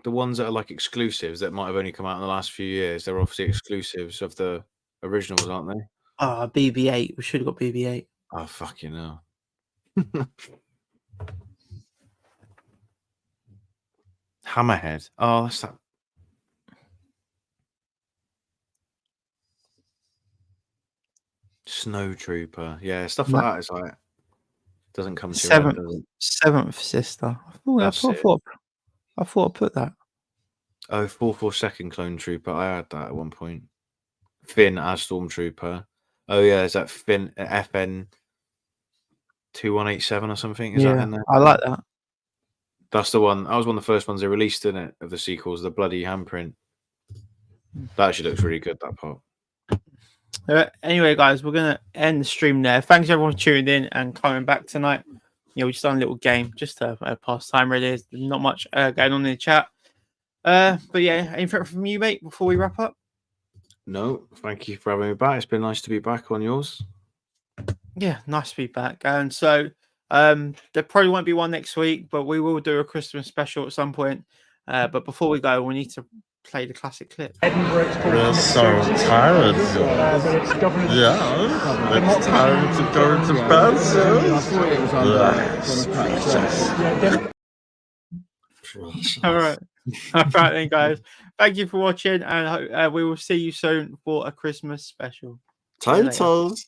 the ones that are like exclusives that might have only come out in the last few years, they're obviously exclusives of the originals, aren't they? BB-8. We should have got BB-8. Oh fucking hell. Hammerhead. Oh, that's that. Snow Trooper. Yeah, stuff like that is like doesn't come to your head, does it? Seventh sister. I thought I put that. Oh, 442nd Clone Trooper. I had that at one point. Finn as Stormtrooper. Oh yeah, is that Finn FN 2187 or something? Is that in there? I like that. That's the one. That was one of the first ones they released in it of the sequels. The bloody handprint. That actually looks really good. That part. Anyway, guys, we're gonna end the stream there. Thanks everyone for tuning in and coming back tonight. We just done a little game, just a pastime. Really, there's not much going on in the chat. But yeah, anything from you, mate, before we wrap up? No, thank you for having me back. It's been nice to be back on yours. Yeah, nice to be back. And so there probably won't be one next week, but we will do a Christmas special at some point. But before we go, we need to play the classic clip. We're so tired. Yeah, it's time to go to bed, sis. All right. All right, then, guys. Thank you for watching, and we will see you soon for a Christmas special. See you later. Totals.